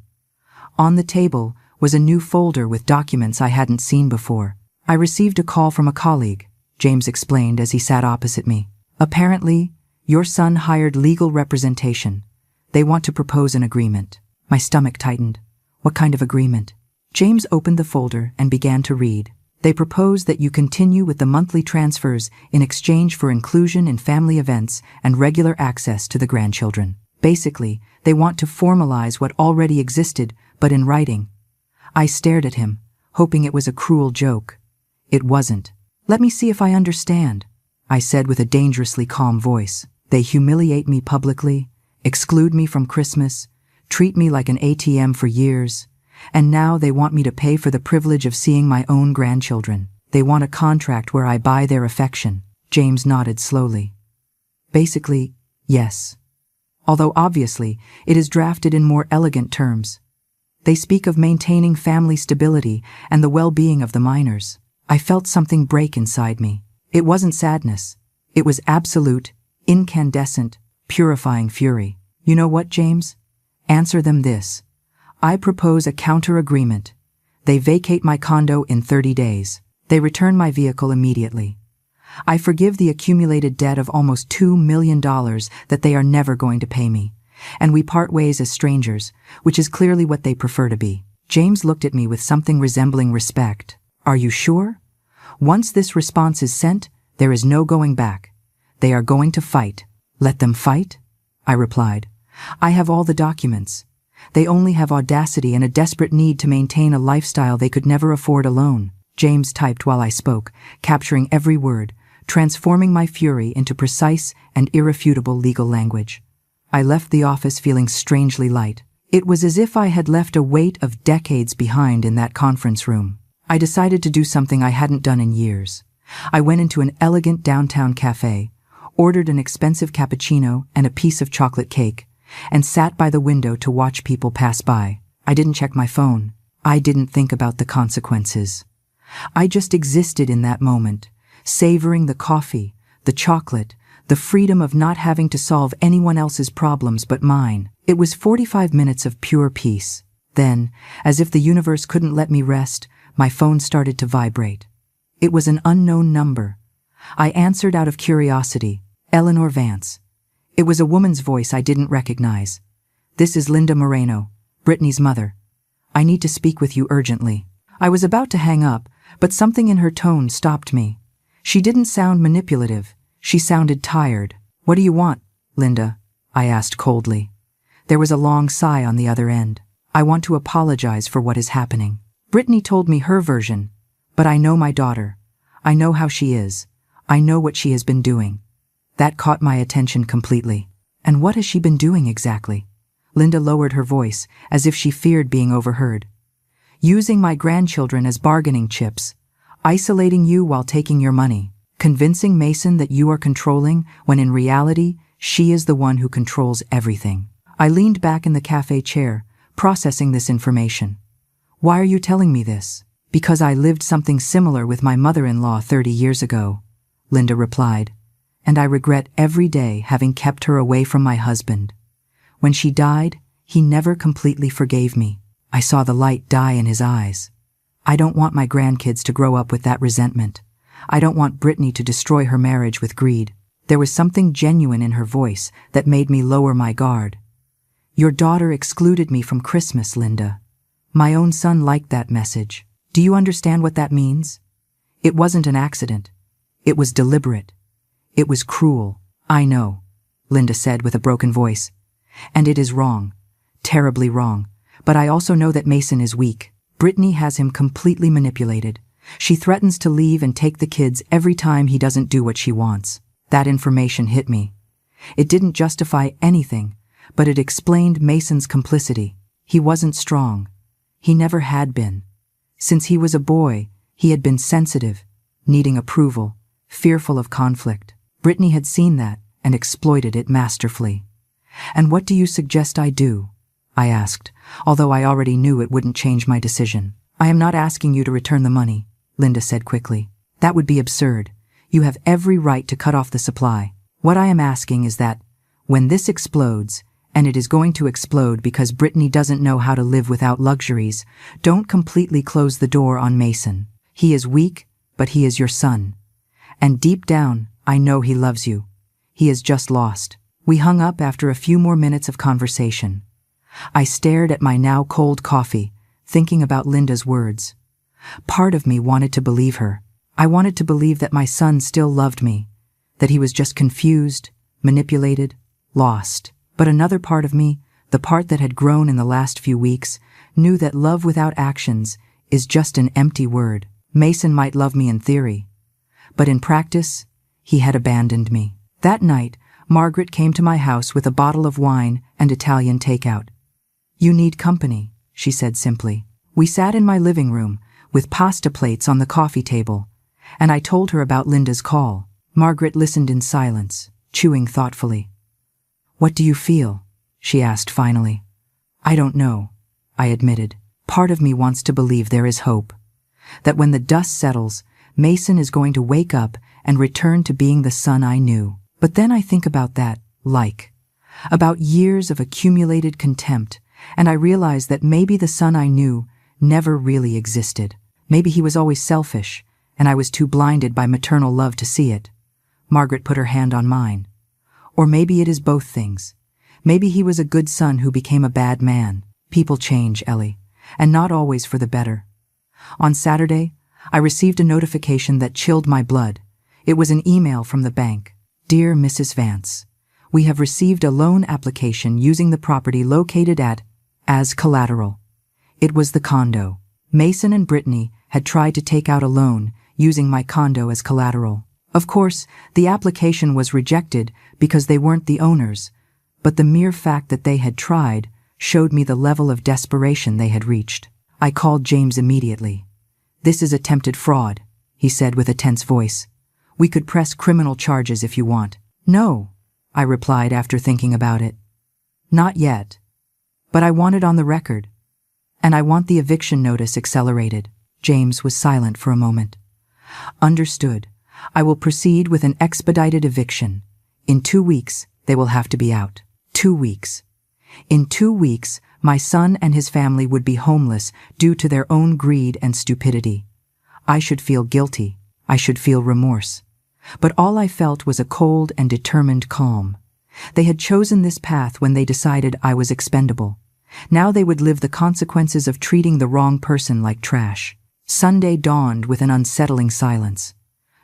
On the table was a new folder with documents I hadn't seen before. I received a call from a colleague, James explained as he sat opposite me. Apparently, your son hired legal representation. They want to propose an agreement. My stomach tightened. What kind of agreement? James opened the folder and began to read. They propose that you continue with the monthly transfers in exchange for inclusion in family events and regular access to the grandchildren. Basically, they want to formalize what already existed, but in writing. I stared at him, hoping it was a cruel joke. It wasn't. Let me see if I understand, I said with a dangerously calm voice. They humiliate me publicly, exclude me from Christmas, treat me like an ATM for years, and now they want me to pay for the privilege of seeing my own grandchildren. They want a contract where I buy their affection. James nodded slowly. Basically, yes. Although obviously, it is drafted in more elegant terms. They speak of maintaining family stability and the well-being of the minors. I felt something break inside me. It wasn't sadness. It was absolute, incandescent, purifying fury. You know what, James? Answer them this. I propose a counter-agreement. They vacate my condo in 30 days. They return my vehicle immediately. I forgive the accumulated debt of almost $2 million that they are never going to pay me. And we part ways as strangers, which is clearly what they prefer to be. James looked at me with something resembling respect. Are you sure? Once this response is sent, there is no going back. They are going to fight. Let them fight? I replied. I have all the documents. They only have audacity and a desperate need to maintain a lifestyle they could never afford alone. James typed while I spoke, capturing every word, transforming my fury into precise and irrefutable legal language. I left the office feeling strangely light. It was as if I had left a weight of decades behind in that conference room. I decided to do something I hadn't done in years. I went into an elegant downtown cafe, ordered an expensive cappuccino and a piece of chocolate cake, and sat by the window to watch people pass by. I didn't check my phone. I didn't think about the consequences. I just existed in that moment, savoring the coffee, the chocolate, the freedom of not having to solve anyone else's problems but mine. It was 45 minutes of pure peace. Then, as if the universe couldn't let me rest, my phone started to vibrate. It was an unknown number. I answered out of curiosity. Eleanor Vance. It was a woman's voice I didn't recognize. This is Linda Moreno, Brittany's mother. I need to speak with you urgently. I was about to hang up, but something in her tone stopped me. She didn't sound manipulative. She sounded tired. What do you want, Linda? I asked coldly. There was a long sigh on the other end. I want to apologize for what is happening. Brittany told me her version, but I know my daughter. I know how she is. I know what she has been doing. That caught my attention completely. And what has she been doing exactly? Linda lowered her voice, as if she feared being overheard. Using my grandchildren as bargaining chips, isolating you while taking your money, convincing Mason that you are controlling when in reality, she is the one who controls everything. I leaned back in the cafe chair, processing this information. Why are you telling me this? Because I lived something similar with my mother-in-law 30 years ago, Linda replied. And I regret every day having kept her away from my husband. When she died, he never completely forgave me. I saw the light die in his eyes. I don't want my grandkids to grow up with that resentment. I don't want Brittany to destroy her marriage with greed. There was something genuine in her voice that made me lower my guard. Your daughter excluded me from Christmas, Linda. My own son liked that message. Do you understand what that means? It wasn't an accident. It was deliberate. It was cruel. I know, Linda said with a broken voice. And it is wrong. Terribly wrong. But I also know that Mason is weak. Brittany has him completely manipulated. She threatens to leave and take the kids every time he doesn't do what she wants. That information hit me. It didn't justify anything, but it explained Mason's complicity. He wasn't strong. He never had been. Since he was a boy, he had been sensitive, needing approval, fearful of conflict. Brittany had seen that and exploited it masterfully. "And what do you suggest I do?" I asked, although I already knew it wouldn't change my decision. "I am not asking you to return the money," Linda said quickly. "That would be absurd. You have every right to cut off the supply. What I am asking is that, when this explodes, and it is going to explode because Brittany doesn't know how to live without luxuries, don't completely close the door on Mason. He is weak, but he is your son. And deep down, I know he loves you. He is just lost." We hung up after a few more minutes of conversation. I stared at my now cold coffee, thinking about Linda's words. Part of me wanted to believe her. I wanted to believe that my son still loved me, that he was just confused, manipulated, lost. But another part of me, the part that had grown in the last few weeks, knew that love without actions is just an empty word. Mason might love me in theory, but in practice, he had abandoned me. That night, Margaret came to my house with a bottle of wine and Italian takeout. "You need company," she said simply. We sat in my living room, with pasta plates on the coffee table, and I told her about Linda's call. Margaret listened in silence, chewing thoughtfully. "What do you feel?" she asked finally. "I don't know," I admitted. "Part of me wants to believe there is hope, that when the dust settles, Mason is going to wake up and return to being the son I knew. But then I think about about years of accumulated contempt, and I realize that maybe the son I knew never really existed. Maybe he was always selfish, and I was too blinded by maternal love to see it." Margaret put her hand on mine. "Or maybe it is both things. Maybe he was a good son who became a bad man. People change, Ellie, and not always for the better." On Saturday, I received a notification that chilled my blood. It was an email from the bank. "Dear Mrs. Vance, we have received a loan application using the property located at as collateral." It was the condo. Mason and Brittany had tried to take out a loan using my condo as collateral. Of course, the application was rejected because they weren't the owners, but the mere fact that they had tried showed me the level of desperation they had reached. I called James immediately. "This is attempted fraud," he said with a tense voice. "We could press criminal charges if you want." "No," I replied after thinking about it. "Not yet. But I want it on the record. And I want the eviction notice accelerated." James was silent for a moment. "Understood. I will proceed with an expedited eviction. In 2 weeks, they will have to be out. 2 weeks. In 2 weeks, my son and his family would be homeless due to their own greed and stupidity. I should feel guilty. I should feel remorse. But all I felt was a cold and determined calm. They had chosen this path when they decided I was expendable. Now they would live the consequences of treating the wrong person like trash. Sunday dawned with an unsettling silence.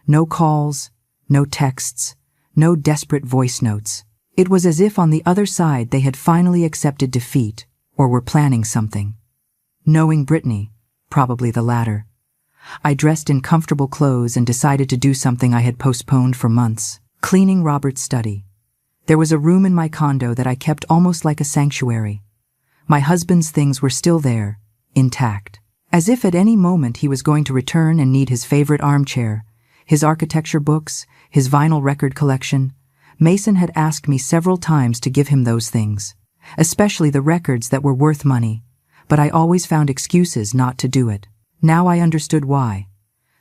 No calls, no texts, no desperate voice notes. It was as if on the other side they had finally accepted defeat or were planning something. Knowing Brittany, probably the latter. I dressed in comfortable clothes and decided to do something I had postponed for months: cleaning Robert's study. There was a room in my condo that I kept almost like a sanctuary. My husband's things were still there, intact. As if at any moment he was going to return and need his favorite armchair, his architecture books, his vinyl record collection. Mason had asked me several times to give him those things, especially the records that were worth money, but I always found excuses not to do it. Now I understood why.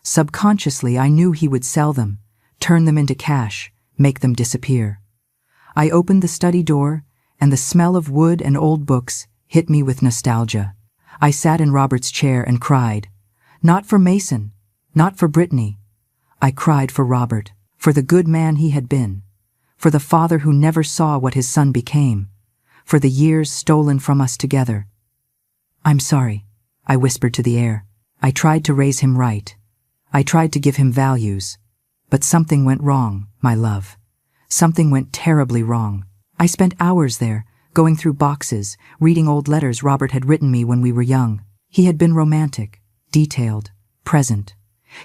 Subconsciously, I knew he would sell them, turn them into cash, make them disappear. I opened the study door, and the smell of wood and old books hit me with nostalgia. I sat in Robert's chair and cried. Not for Mason, not for Brittany. I cried for Robert, for the good man he had been, for the father who never saw what his son became, for the years stolen from us together. "I'm sorry," I whispered to the air. I tried to raise him right. I tried to give him values. But something went wrong, my love. Something went terribly wrong. I spent hours there, going through boxes, reading old letters Robert had written me when we were young. He had been romantic, detailed, present.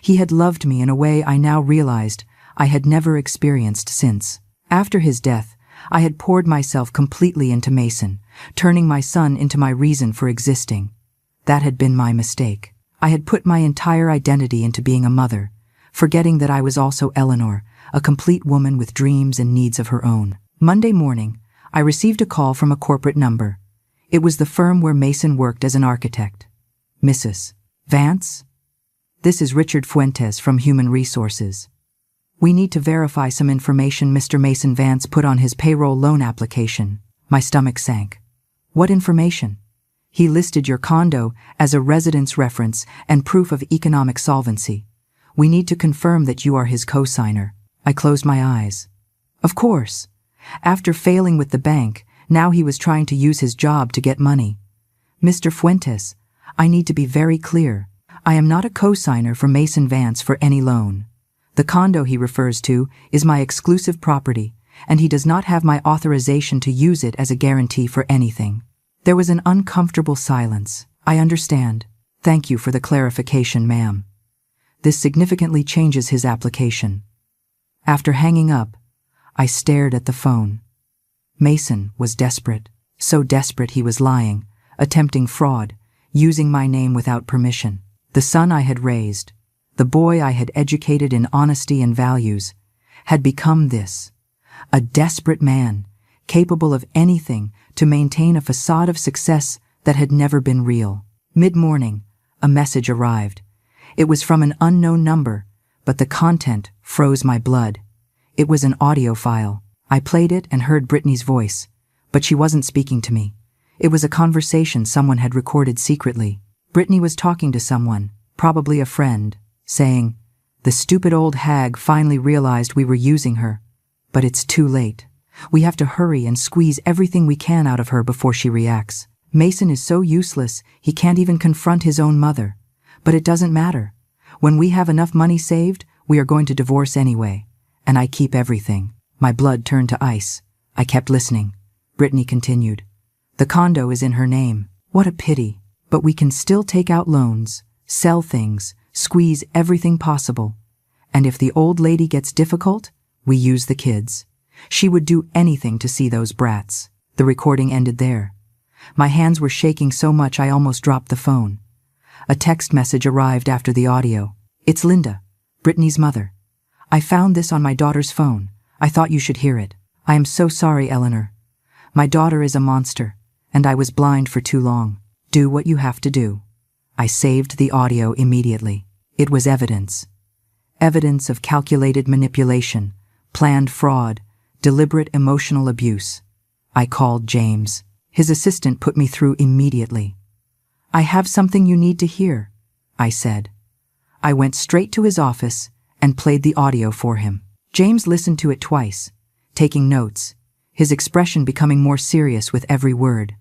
He had loved me in a way I now realized I had never experienced since. After his death, I had poured myself completely into Mason, turning my son into my reason for existing. That had been my mistake. I had put my entire identity into being a mother, forgetting that I was also Eleanor, a complete woman with dreams and needs of her own. Monday morning, I received a call from a corporate number. It was the firm where Mason worked as an architect. Mrs. Vance? This is Richard Fuentes from Human Resources. We need to verify some information Mr. Mason Vance put on his payroll loan application. My stomach sank. What information? He listed your condo as a residence reference and proof of economic solvency. We need to confirm that you are his co-signer. I closed my eyes. Of course. After failing with the bank, now he was trying to use his job to get money. Mr. Fuentes, I need to be very clear. I am not a co-signer for Mason Vance for any loan. The condo he refers to is my exclusive property, and he does not have my authorization to use it as a guarantee for anything. There was an uncomfortable silence. I understand. Thank you for the clarification, ma'am. This significantly changes his application. After hanging up, I stared at the phone. Mason was desperate. So desperate he was lying, attempting fraud, using my name without permission. The son I had raised, the boy I had educated in honesty and values, had become this. A desperate man, capable of anything to maintain a facade of success that had never been real. Mid-morning, a message arrived. It was from an unknown number, but the content froze my blood. It was an audio file. I played it and heard Brittany's voice, but she wasn't speaking to me. It was a conversation someone had recorded secretly. Brittany was talking to someone, probably a friend, saying, "The stupid old hag finally realized we were using her. But it's too late. We have to hurry and squeeze everything we can out of her before she reacts. Mason is so useless, he can't even confront his own mother. But it doesn't matter. When we have enough money saved, we are going to divorce anyway. And I keep everything." My blood turned to ice. I kept listening. Brittany continued. "The condo is in her name. What a pity. But we can still take out loans, sell things, squeeze everything possible. And if the old lady gets difficult, we use the kids. She would do anything to see those brats." The recording ended there. My hands were shaking so much I almost dropped the phone. A text message arrived after the audio. "It's Linda, Brittany's mother. I found this on my daughter's phone. I thought you should hear it. I am so sorry, Eleanor. My daughter is a monster, and I was blind for too long. Do what you have to do." I saved the audio immediately. It was evidence. Evidence of calculated manipulation, planned fraud, deliberate emotional abuse. I called James. His assistant put me through immediately. "I have something you need to hear," I said. I went straight to his office and played the audio for him. James listened to it twice, taking notes, his expression becoming more serious with every word.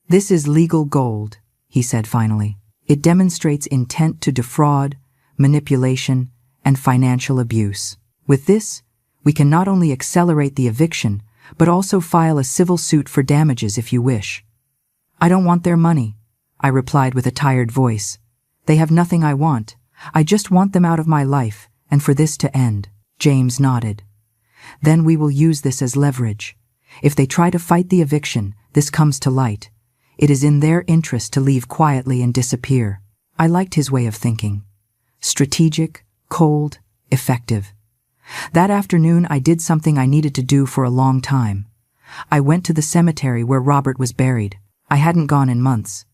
"This is legal gold," he said finally. "It demonstrates intent to defraud, manipulation, and financial abuse. With this, we can not only accelerate the eviction, but also file a civil suit for damages if you wish." "I don't want their money," I replied with a tired voice. "They have nothing I want. I just want them out of my life, and for this to end." James nodded. "Then we will use this as leverage. If they try to fight the eviction, this comes to light. It is in their interest to leave quietly and disappear." I liked his way of thinking. Strategic, cold, effective. That afternoon I did something I needed to do for a long time. I went to the cemetery where Robert was buried. I hadn't gone in months.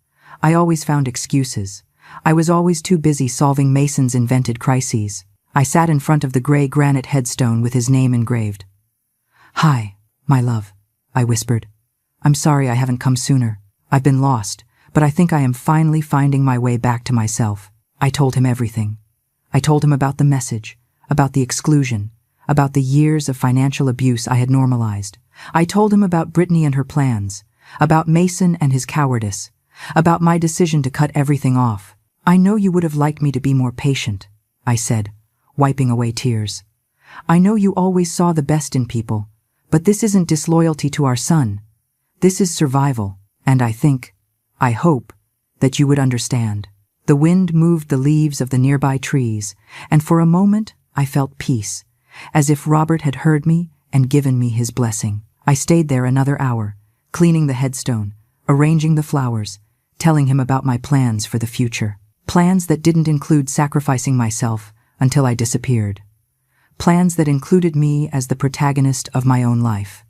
I always found excuses. I was always too busy solving Mason's invented crises. I sat in front of the gray granite headstone with his name engraved. "Hi, my love," I whispered. "I'm sorry I haven't come sooner. I've been lost, but I think I am finally finding my way back to myself." I told him everything. I told him about the message, about the exclusion, about the years of financial abuse I had normalized. I told him about Brittany and her plans, about Mason and his cowardice, about my decision to cut everything off. "I know you would have liked me to be more patient," I said, wiping away tears. "I know you always saw the best in people, but this isn't disloyalty to our son. This is survival, and I hope, that you would understand." The wind moved the leaves of the nearby trees, and for a moment I felt peace, as if Robert had heard me and given me his blessing. I stayed there another hour, cleaning the headstone, arranging the flowers, telling him about my plans for the future. Plans that didn't include sacrificing myself, until I disappeared. Plans that included me as the protagonist of my own life.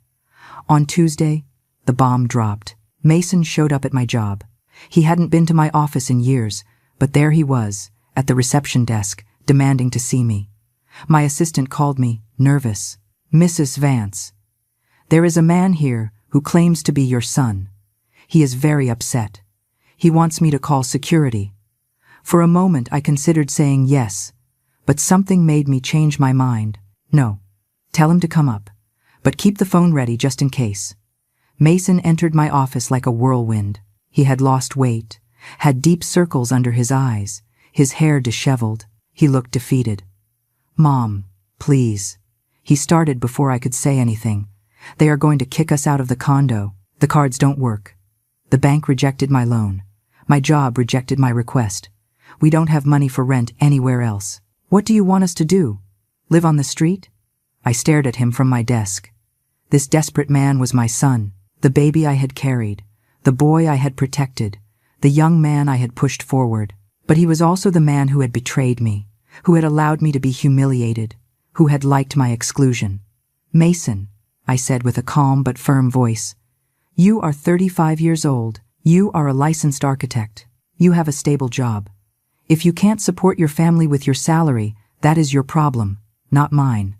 On Tuesday, the bomb dropped. Mason showed up at my job. He hadn't been to my office in years, but there he was, at the reception desk, demanding to see me. My assistant called me, nervous. "Mrs. Vance, there is a man here who claims to be your son. He is very upset. He wants me to call security." For a moment I considered saying yes, but something made me change my mind. "No, tell him to come up, but keep the phone ready just in case." Mason entered my office like a whirlwind. He had lost weight, had deep circles under his eyes, his hair disheveled. He looked defeated. "Mom, please." He started before I could say anything. "They are going to kick us out of the condo. The cards don't work. The bank rejected my loan. My job rejected my request. We don't have money for rent anywhere else. What do you want us to do? Live on the street?" I stared at him from my desk. This desperate man was my son, the baby I had carried, the boy I had protected, the young man I had pushed forward. But he was also the man who had betrayed me, who had allowed me to be humiliated, who had liked my exclusion. "Mason," I said with a calm but firm voice, "you are 35 years old. You are a licensed architect. You have a stable job. If you can't support your family with your salary, that is your problem, not mine."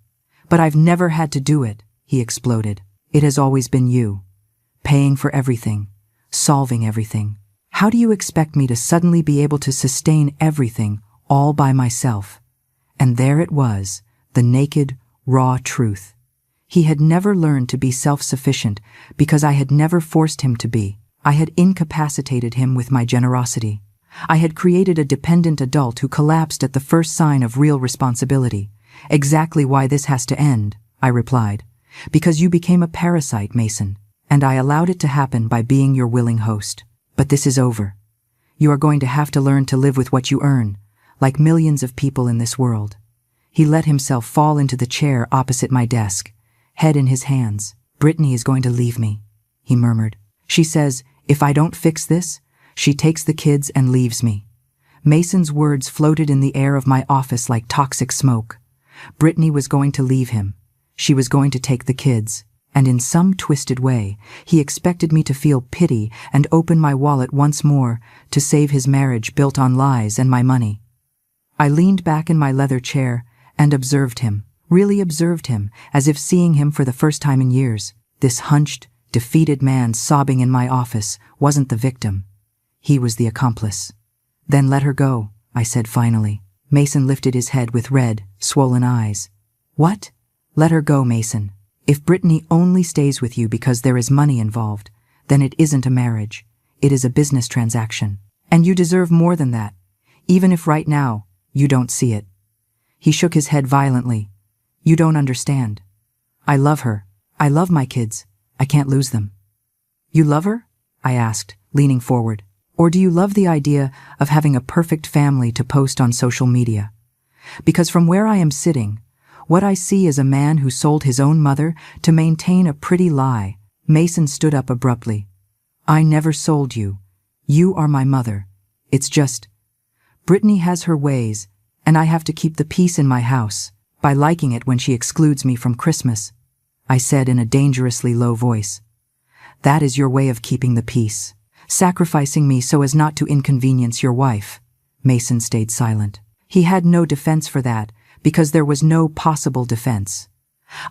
"But I've never had to do it," he exploded. "It has always been you, paying for everything, solving everything. How do you expect me to suddenly be able to sustain everything all by myself?" And there it was, the naked, raw truth. He had never learned to be self-sufficient because I had never forced him to be. I had incapacitated him with my generosity. I had created a dependent adult who collapsed at the first sign of real responsibility. "Exactly why this has to end," I replied. "Because you became a parasite, Mason, and I allowed it to happen by being your willing host. But this is over. You are going to have to learn to live with what you earn, like millions of people in this world." He let himself fall into the chair opposite my desk, head in his hands. "Brittany is going to leave me," he murmured. "She says, if I don't fix this, she takes the kids and leaves me." Mason's words floated in the air of my office like toxic smoke. Brittany was going to leave him. She was going to take the kids. And in some twisted way, he expected me to feel pity and open my wallet once more to save his marriage built on lies and my money. I leaned back in my leather chair and observed him, really observed him, as if seeing him for the first time in years. This hunched, defeated man sobbing in my office wasn't the victim. He was the accomplice. "Then let her go," I said finally. Mason lifted his head with red, swollen eyes. "What? Let her go, Mason. If Brittany only stays with you because there is money involved, then it isn't a marriage. It is a business transaction. And you deserve more than that, even if right now you don't see it." He shook his head violently. "You don't understand. I love her. I love my kids. I can't lose them." "You love her?" I asked, leaning forward. "Or do you love the idea of having a perfect family to post on social media? Because from where I am sitting, what I see is a man who sold his own mother to maintain a pretty lie." Mason stood up abruptly. "I never sold you. You are my mother. It's just, Brittany has her ways, and I have to keep the peace in my house by liking it when she excludes me from Christmas," I said in a dangerously low voice. "That is your way of keeping the peace, sacrificing me so as not to inconvenience your wife." Mason stayed silent. He had no defense for that, because there was no possible defense.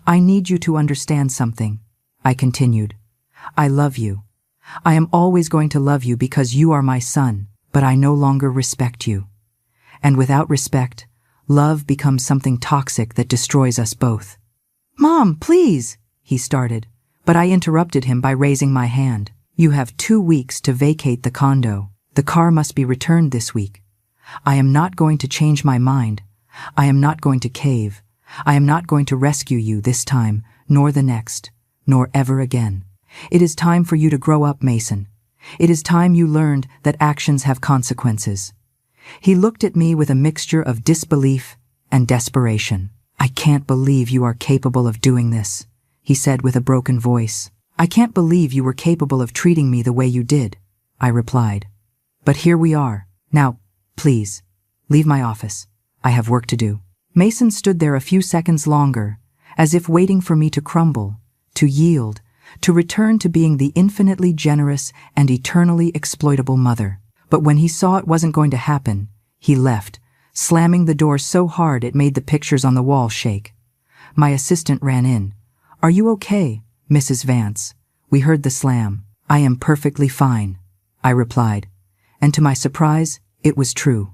"I need you to understand something," I continued. "I love you. I am always going to love you because you are my son, but I no longer respect you. And without respect, love becomes something toxic that destroys us both." "Mom, please," he started, but I interrupted him by raising my hand. "You have 2 weeks to vacate the condo. The car must be returned this week. I am not going to change my mind. I am not going to cave. I am not going to rescue you this time, nor the next, nor ever again. It is time for you to grow up, Mason. It is time you learned that actions have consequences." He looked at me with a mixture of disbelief and desperation. "I can't believe you are capable of doing this," he said with a broken voice. "I can't believe you were capable of treating me the way you did," I replied. "But here we are. Now, please, leave my office. I have work to do." Mason stood there a few seconds longer, as if waiting for me to crumble, to yield, to return to being the infinitely generous and eternally exploitable mother. But when he saw it wasn't going to happen, he left, slamming the door so hard it made the pictures on the wall shake. My assistant ran in. "Are you okay, Mrs. Vance?" We heard the slam. "I am perfectly fine," I replied. And to my surprise, it was true.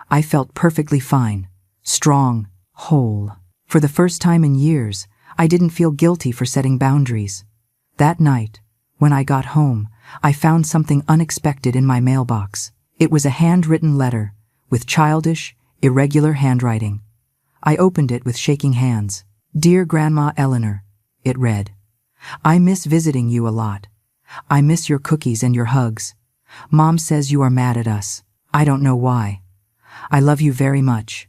I felt perfectly fine, strong, whole. For the first time in years, I didn't feel guilty for setting boundaries. That night, when I got home, I found something unexpected in my mailbox. It was a handwritten letter, with childish, irregular handwriting. I opened it with shaking hands. "Dear Grandma Eleanor," it read. "I miss visiting you a lot. I miss your cookies and your hugs. Mom says you are mad at us. I don't know why. I love you very much.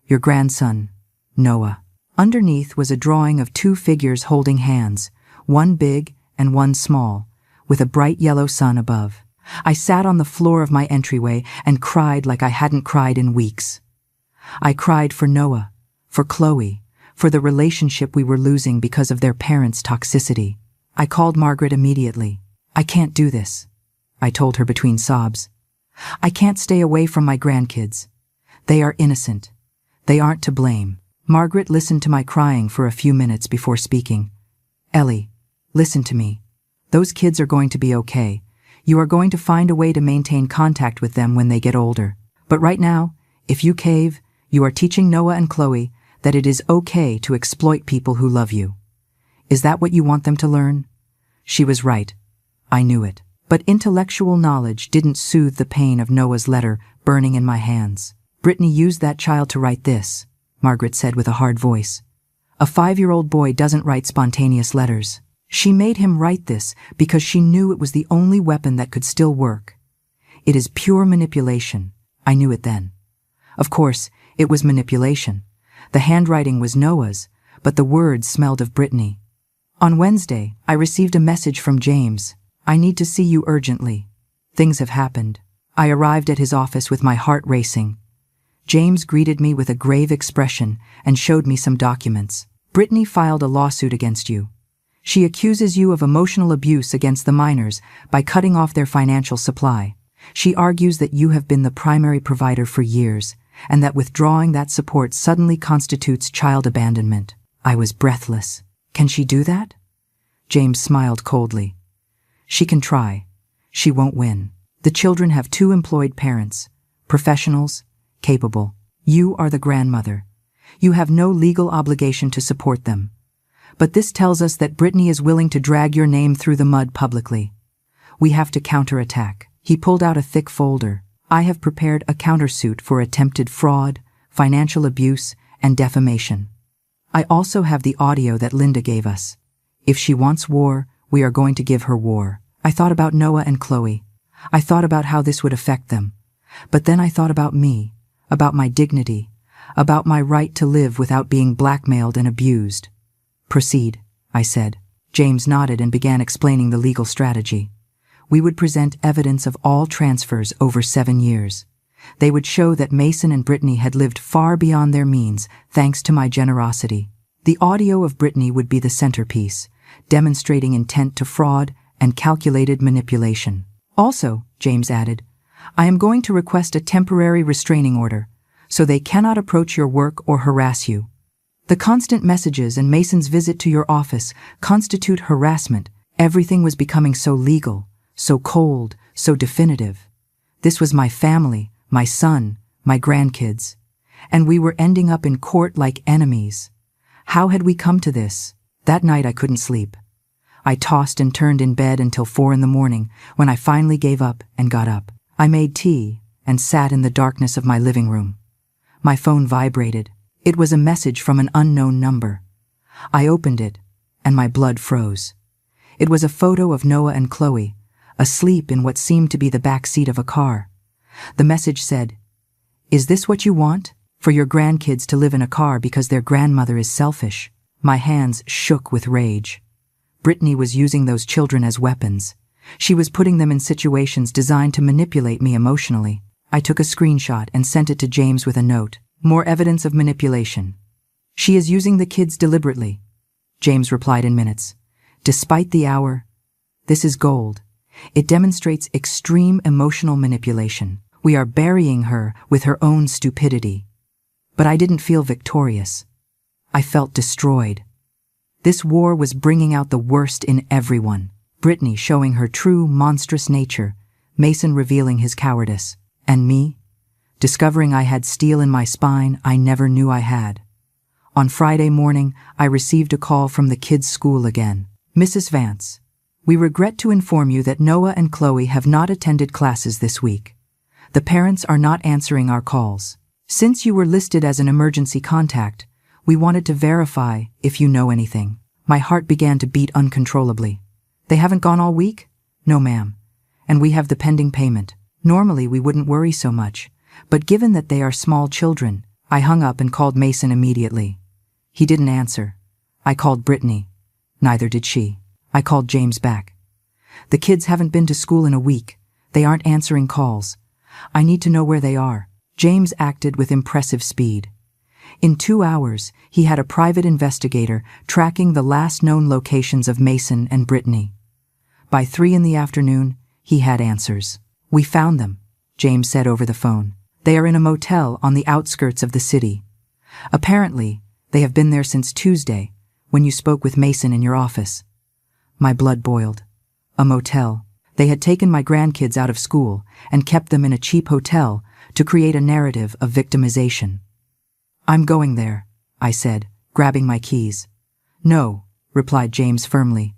Your grandson, Noah." Underneath was a drawing of two figures holding hands, one big and one small, with a bright yellow sun above. I sat on the floor of my entryway and cried like I hadn't cried in weeks. I cried for Noah, for Chloe, for the relationship we were losing because of their parents' toxicity. I called Margaret immediately. "I can't do this," I told her between sobs. "I can't stay away from my grandkids. They are innocent. They aren't to blame." Margaret listened to my crying for a few minutes before speaking. "Ellie, listen to me. Those kids are going to be okay. You are going to find a way to maintain contact with them when they get older. But right now, if you cave, you are teaching Noah and Chloe that it is okay to exploit people who love you. Is that what you want them to learn?" She was right. I knew it. But intellectual knowledge didn't soothe the pain of Noah's letter burning in my hands. "Brittany used that child to write this," Margaret said with a hard voice. "A 5-year-old boy doesn't write spontaneous letters. She made him write this because she knew it was the only weapon that could still work. It is pure manipulation. I knew it then. Of course, it was manipulation. The handwriting was Noah's, but the words smelled of Brittany. On Wednesday, I received a message from James. "I need to see you urgently. Things have happened." I arrived at his office with my heart racing. James greeted me with a grave expression and showed me some documents. "Brittany filed a lawsuit against you. She accuses you of emotional abuse against the minors by cutting off their financial supply. She argues that you have been the primary provider for years, and that withdrawing that support suddenly constitutes child abandonment." I was breathless. "Can she do that?" James smiled coldly. "She can try. She won't win. The children have 2 employed parents, professionals, capable. You are the grandmother. You have no legal obligation to support them. But this tells us that Brittany is willing to drag your name through the mud publicly. We have to counterattack." He pulled out a thick folder. "I have prepared a countersuit for attempted fraud, financial abuse, and defamation. I also have the audio that Linda gave us. If she wants war, we are going to give her war." I thought about Noah and Chloe. I thought about how this would affect them. But then I thought about me, about my dignity, about my right to live without being blackmailed and abused. "Proceed," I said. James nodded and began explaining the legal strategy. We would present evidence of all transfers over 7 years. They would show that Mason and Brittany had lived far beyond their means thanks to my generosity. The audio of Brittany would be the centerpiece, demonstrating intent to fraud and calculated manipulation. "Also," James added, "I am going to request a temporary restraining order, so they cannot approach your work or harass you. The constant messages and Mason's visit to your office constitute harassment. Everything was becoming so legal, so cold, so definitive. This was my family, my son, my grandkids. And we were ending up in court like enemies. How had we come to this?" That night I couldn't sleep. I tossed and turned in bed until 4 a.m, when I finally gave up and got up. I made tea and sat in the darkness of my living room. My phone vibrated. It was a message from an unknown number. I opened it, and my blood froze. It was a photo of Noah and Chloe, asleep in what seemed to be the back seat of a car. The message said, "Is this what you want? For your grandkids to live in a car because their grandmother is selfish?" My hands shook with rage. Brittany was using those children as weapons. She was putting them in situations designed to manipulate me emotionally. I took a screenshot and sent it to James with a note. More evidence of manipulation. She is using the kids deliberately, James replied in minutes. Despite the hour, this is gold. It demonstrates extreme emotional manipulation. We are burying her with her own stupidity. But I didn't feel victorious. I felt destroyed. This war was bringing out the worst in everyone. Brittany showing her true monstrous nature, Mason revealing his cowardice, and me, discovering I had steel in my spine I never knew I had. On Friday morning, I received a call from the kids' school again. Mrs. Vance, we regret to inform you that Noah and Chloe have not attended classes this week. The parents are not answering our calls. Since you were listed as an emergency contact, we wanted to verify if you know anything. My heart began to beat uncontrollably. They haven't gone all week? No, ma'am. And we have the pending payment. Normally we wouldn't worry so much, but given that they are small children, I hung up and called Mason immediately. He didn't answer. I called Brittany. Neither did she. I called James back. The kids haven't been to school in a week. They aren't answering calls. I need to know where they are. James acted with impressive speed. In 2 hours, he had a private investigator tracking the last known locations of Mason and Brittany. By 3 in the afternoon, he had answers. We found them, James said over the phone. They are in a motel on the outskirts of the city. Apparently, they have been there since Tuesday, when you spoke with Mason in your office. My blood boiled. A motel. They had taken my grandkids out of school and kept them in a cheap hotel to create a narrative of victimization. I'm going there, I said, grabbing my keys. No, replied James firmly.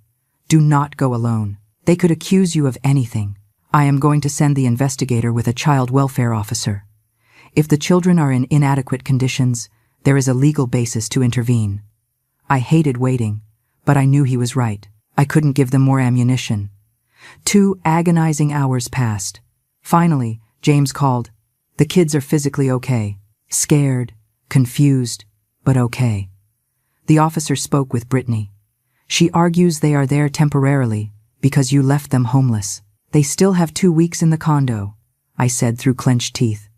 Do not go alone. They could accuse you of anything. I am going to send the investigator with a child welfare officer. If the children are in inadequate conditions, there is a legal basis to intervene. I hated waiting, but I knew he was right. I couldn't give them more ammunition. 2 agonizing hours passed. Finally, James called. The kids are physically okay. Scared, confused, but okay. The officer spoke with Brittany. She argues they are there temporarily because you left them homeless. They still have 2 weeks in the condo, I said through clenched teeth.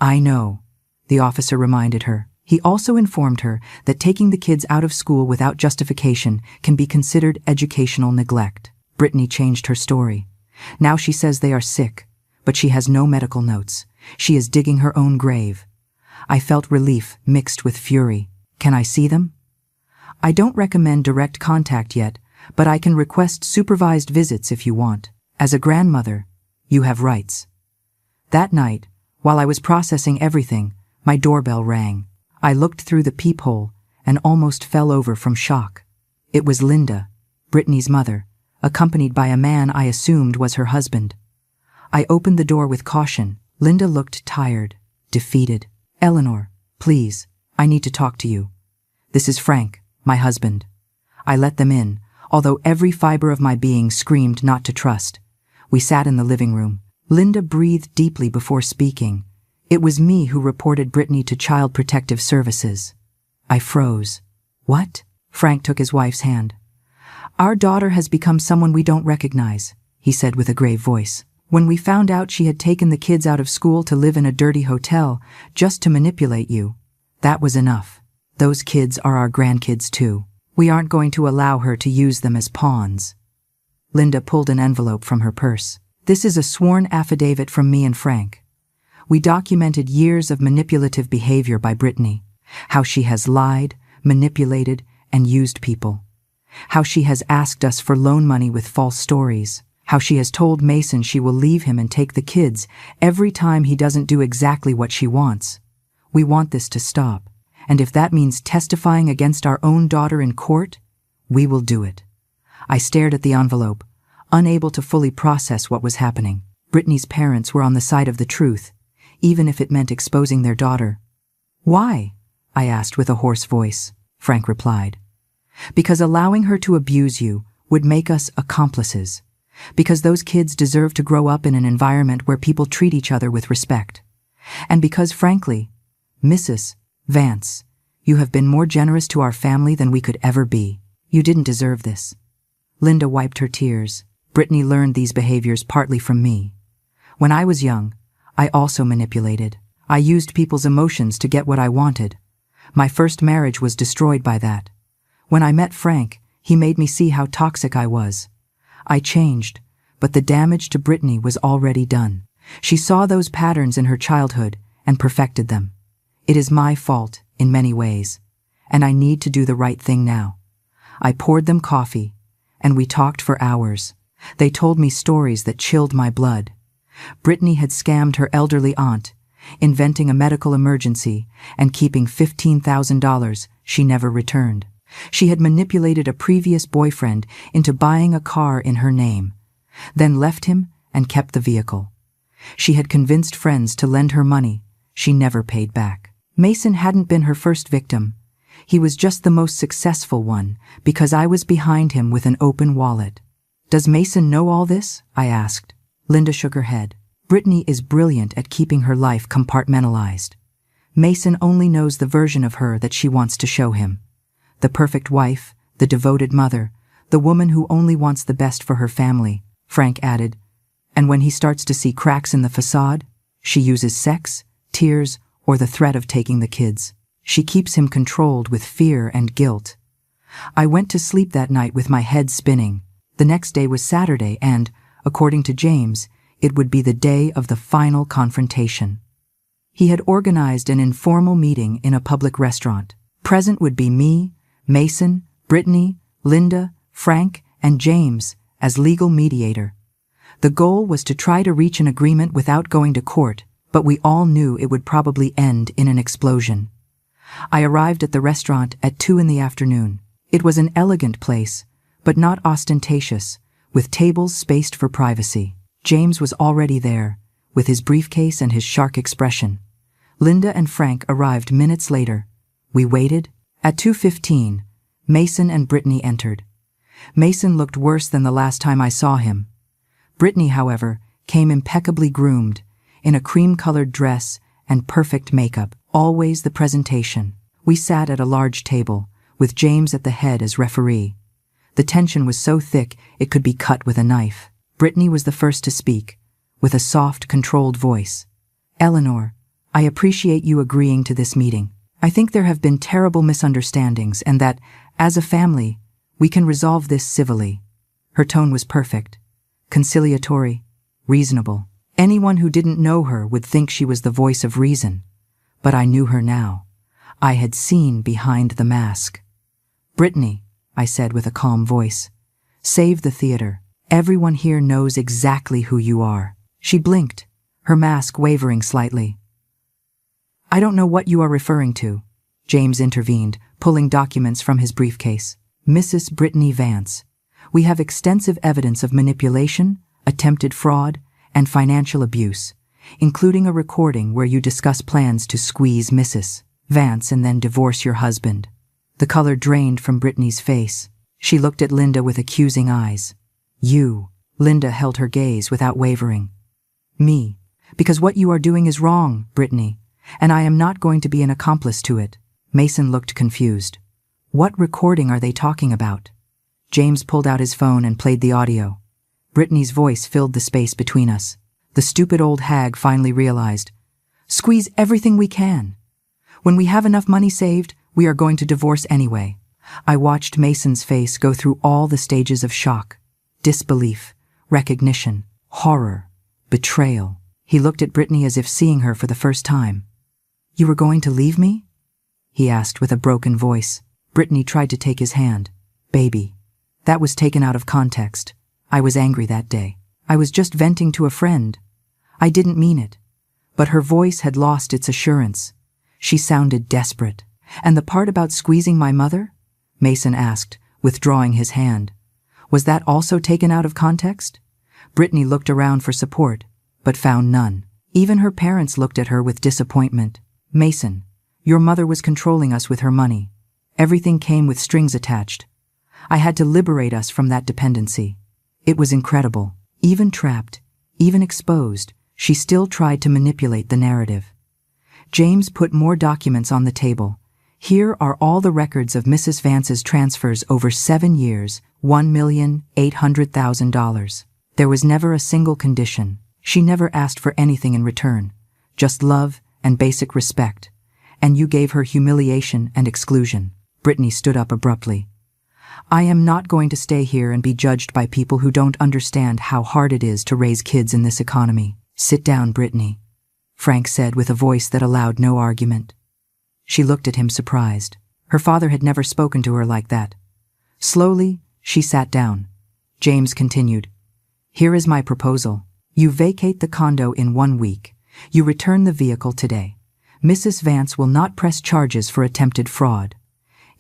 I know, the officer reminded her. He also informed her that taking the kids out of school without justification can be considered educational neglect. Brittany changed her story. Now she says they are sick, but she has no medical notes. She is digging her own grave. I felt relief mixed with fury. Can I see them? I don't recommend direct contact yet, but I can request supervised visits if you want. As a grandmother, you have rights. That night, while I was processing everything, my doorbell rang. I looked through the peephole and almost fell over from shock. It was Linda, Brittany's mother, accompanied by a man I assumed was her husband. I opened the door with caution. Linda looked tired, defeated. Eleanor, please, I need to talk to you. This is Frank, my husband. I let them in, although every fiber of my being screamed not to trust. We sat in the living room. Linda breathed deeply before speaking. It was me who reported Brittany to Child Protective Services. I froze. What? Frank took his wife's hand. Our daughter has become someone we don't recognize, he said with a grave voice. When we found out she had taken the kids out of school to live in a dirty hotel just to manipulate you, that was enough. Those kids are our grandkids too. We aren't going to allow her to use them as pawns. Linda pulled an envelope from her purse. This is a sworn affidavit from me and Frank. We documented years of manipulative behavior by Brittany, how she has lied, manipulated, and used people, how she has asked us for loan money with false stories, how she has told Mason she will leave him and take the kids every time he doesn't do exactly what she wants. We want this to stop, and if that means testifying against our own daughter in court, we will do it. I stared at the envelope, unable to fully process what was happening. Brittany's parents were on the side of the truth, even if it meant exposing their daughter. Why? I asked with a hoarse voice. Frank replied. Because allowing her to abuse you would make us accomplices. Because those kids deserve to grow up in an environment where people treat each other with respect. And because, frankly, Mrs. Vance, you have been more generous to our family than we could ever be. You didn't deserve this. Linda wiped her tears. Brittany learned these behaviors partly from me. When I was young, I also manipulated. I used people's emotions to get what I wanted. My first marriage was destroyed by that. When I met Frank, he made me see how toxic I was. I changed, but the damage to Brittany was already done. She saw those patterns in her childhood and perfected them. It is my fault, in many ways, and I need to do the right thing now. I poured them coffee, and we talked for hours. They told me stories that chilled my blood. Brittany had scammed her elderly aunt, inventing a medical emergency and keeping $15,000 she never returned. She had manipulated a previous boyfriend into buying a car in her name, then left him and kept the vehicle. She had convinced friends to lend her money she never paid back. Mason hadn't been her first victim. He was just the most successful one because I was behind him with an open wallet. Does Mason know all this? I asked. Linda shook her head. Brittany is brilliant at keeping her life compartmentalized. Mason only knows the version of her that she wants to show him. The perfect wife, the devoted mother, the woman who only wants the best for her family, Frank added. And when he starts to see cracks in the facade, she uses sex, tears, or the threat of taking the kids. She keeps him controlled with fear and guilt. I went to sleep that night with my head spinning. The next day was Saturday and, according to James, it would be the day of the final confrontation. He had organized an informal meeting in a public restaurant. Present would be me, Mason, Brittany, Linda, Frank, and James as legal mediator. The goal was to try to reach an agreement without going to court, but we all knew it would probably end in an explosion. I arrived at the restaurant at 2 p.m. It was an elegant place, but not ostentatious, with tables spaced for privacy. James was already there, with his briefcase and his shark expression. Linda and Frank arrived minutes later. We waited. At 2:15, Mason and Brittany entered. Mason looked worse than the last time I saw him. Brittany, however, came impeccably groomed, in a cream-colored dress and perfect makeup, always the presentation. We sat at a large table, with James at the head as referee. The tension was so thick it could be cut with a knife. Brittany was the first to speak, with a soft, controlled voice. Eleanor, I appreciate you agreeing to this meeting. I think there have been terrible misunderstandings and that, as a family, we can resolve this civilly. Her tone was perfect, conciliatory, reasonable. Anyone who didn't know her would think she was the voice of reason. But I knew her now. I had seen behind the mask. Brittany, I said with a calm voice, save the theater. Everyone here knows exactly who you are. She blinked, her mask wavering slightly. I don't know what you are referring to, James intervened, pulling documents from his briefcase. Mrs. Brittany Vance, we have extensive evidence of manipulation, attempted fraud, and financial abuse, including a recording where you discuss plans to squeeze Mrs. Vance and then divorce your husband. The color drained from Brittany's face. She looked at Linda with accusing eyes. You. Linda held her gaze without wavering. Me. Because what you are doing is wrong, Brittany, and I am not going to be an accomplice to it. Mason looked confused. What recording are they talking about? James pulled out his phone and played the audio. Brittany's voice filled the space between us. The stupid old hag finally realized. Squeeze everything we can. When we have enough money saved, we are going to divorce anyway. I watched Mason's face go through all the stages of shock. Disbelief, recognition, horror, betrayal. He looked at Brittany as if seeing her for the first time. You were going to leave me? He asked with a broken voice. Brittany tried to take his hand. Baby. That was taken out of context. I was angry that day. I was just venting to a friend. I didn't mean it. But her voice had lost its assurance. She sounded desperate. And the part about squeezing my mother? Mason asked, withdrawing his hand. Was that also taken out of context? Brittany looked around for support, but found none. Even her parents looked at her with disappointment. Mason, your mother was controlling us with her money. Everything came with strings attached. I had to liberate us from that dependency. It was incredible. Even trapped, even exposed, she still tried to manipulate the narrative. James put more documents on the table. Here are all the records of Mrs. Vance's transfers over 7 years, $1,800,000. There was never a single condition. She never asked for anything in return, just love and basic respect, and you gave her humiliation and exclusion. Brittany stood up abruptly. I am not going to stay here and be judged by people who don't understand how hard it is to raise kids in this economy. Sit down, Brittany, Frank said with a voice that allowed no argument. She looked at him surprised. Her father had never spoken to her like that. Slowly, she sat down. James continued. Here is my proposal. You vacate the condo in 1 week. You return the vehicle today. Mrs. Vance will not press charges for attempted fraud.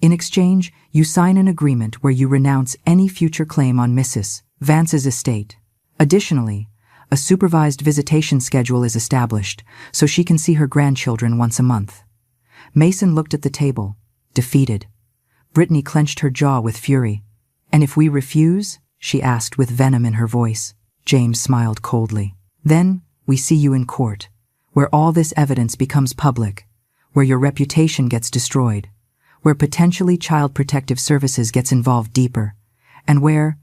In exchange, you sign an agreement where you renounce any future claim on Mrs. Vance's estate. Additionally, a supervised visitation schedule is established so she can see her grandchildren once a month. Mason looked at the table, defeated. Brittany clenched her jaw with fury. And if we refuse? She asked with venom in her voice. James smiled coldly. Then, we see you in court, where all this evidence becomes public, where your reputation gets destroyed, where potentially Child Protective Services gets involved deeper, and where,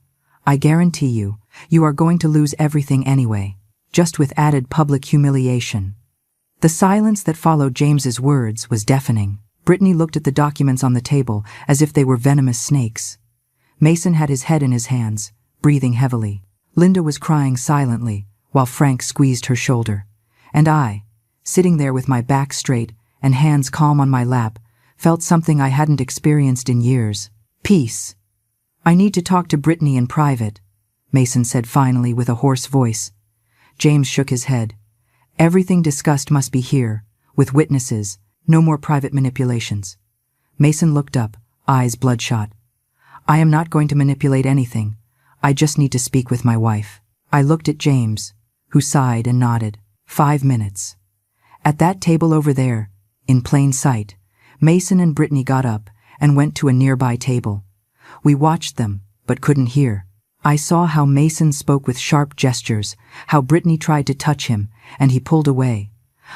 I guarantee you, you are going to lose everything anyway, just with added public humiliation. The silence that followed James's words was deafening. Brittany looked at the documents on the table as if they were venomous snakes. Mason had his head in his hands, breathing heavily. Linda was crying silently, while Frank squeezed her shoulder. And I, sitting there with my back straight and hands calm on my lap, felt something I hadn't experienced in years. Peace. I need to talk to Brittany in private, Mason said finally with a hoarse voice. James shook his head. Everything discussed must be here, with witnesses, no more private manipulations. Mason looked up, eyes bloodshot. I am not going to manipulate anything. I just need to speak with my wife. I looked at James, who sighed and nodded. 5 minutes. At that table over there, in plain sight, Mason and Brittany got up and went to a nearby table. We watched them, but couldn't hear. I saw how Mason spoke with sharp gestures, how Brittany tried to touch him, and he pulled away.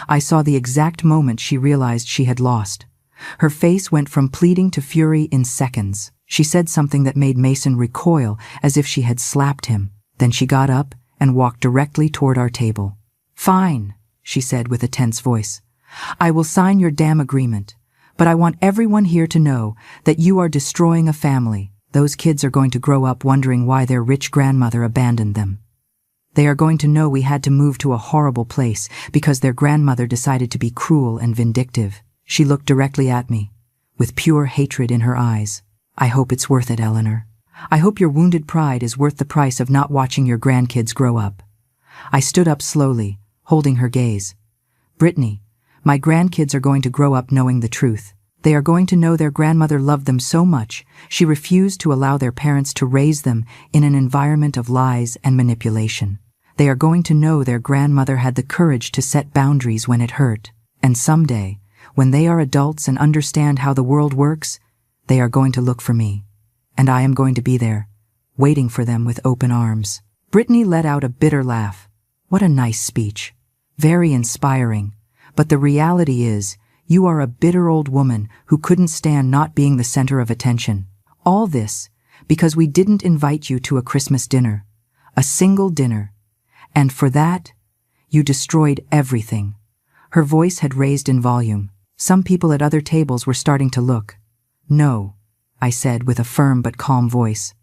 I saw the exact moment she realized she had lost. Her face went from pleading to fury in seconds. She said something that made Mason recoil as if she had slapped him. Then she got up and walked directly toward our table. Fine, she said with a tense voice. I will sign your damn agreement, but I want everyone here to know that you are destroying a family. Those kids are going to grow up wondering why their rich grandmother abandoned them. They are going to know we had to move to a horrible place because their grandmother decided to be cruel and vindictive. She looked directly at me, with pure hatred in her eyes. I hope it's worth it, Eleanor. I hope your wounded pride is worth the price of not watching your grandkids grow up. I stood up slowly, holding her gaze. Brittany, my grandkids are going to grow up knowing the truth. They are going to know their grandmother loved them so much she refused to allow their parents to raise them in an environment of lies and manipulation. They are going to know their grandmother had the courage to set boundaries when it hurt. And someday, when they are adults and understand how the world works, they are going to look for me. And I am going to be there, waiting for them with open arms. Brittany let out a bitter laugh. What a nice speech. Very inspiring. But the reality is, you are a bitter old woman who couldn't stand not being the center of attention. All this because we didn't invite you to a Christmas dinner. A single dinner. And for that, you destroyed everything. Her voice had raised in volume. Some people at other tables were starting to look. No, I said with a firm but calm voice.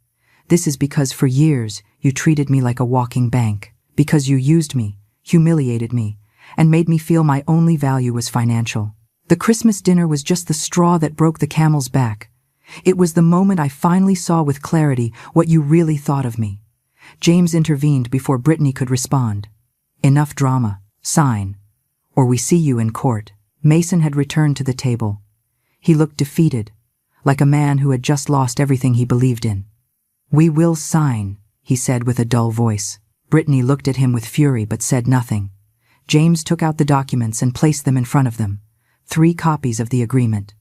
This is because for years you treated me like a walking bank. Because you used me, humiliated me, and made me feel my only value was financial. The Christmas dinner was just the straw that broke the camel's back. It was the moment I finally saw with clarity what you really thought of me. James intervened before Brittany could respond. Enough drama. Sign. Or we see you in court. Mason had returned to the table. He looked defeated, like a man who had just lost everything he believed in. We will sign, he said with a dull voice. Brittany looked at him with fury but said nothing. James took out the documents and placed them in front of them. 3 copies of the agreement.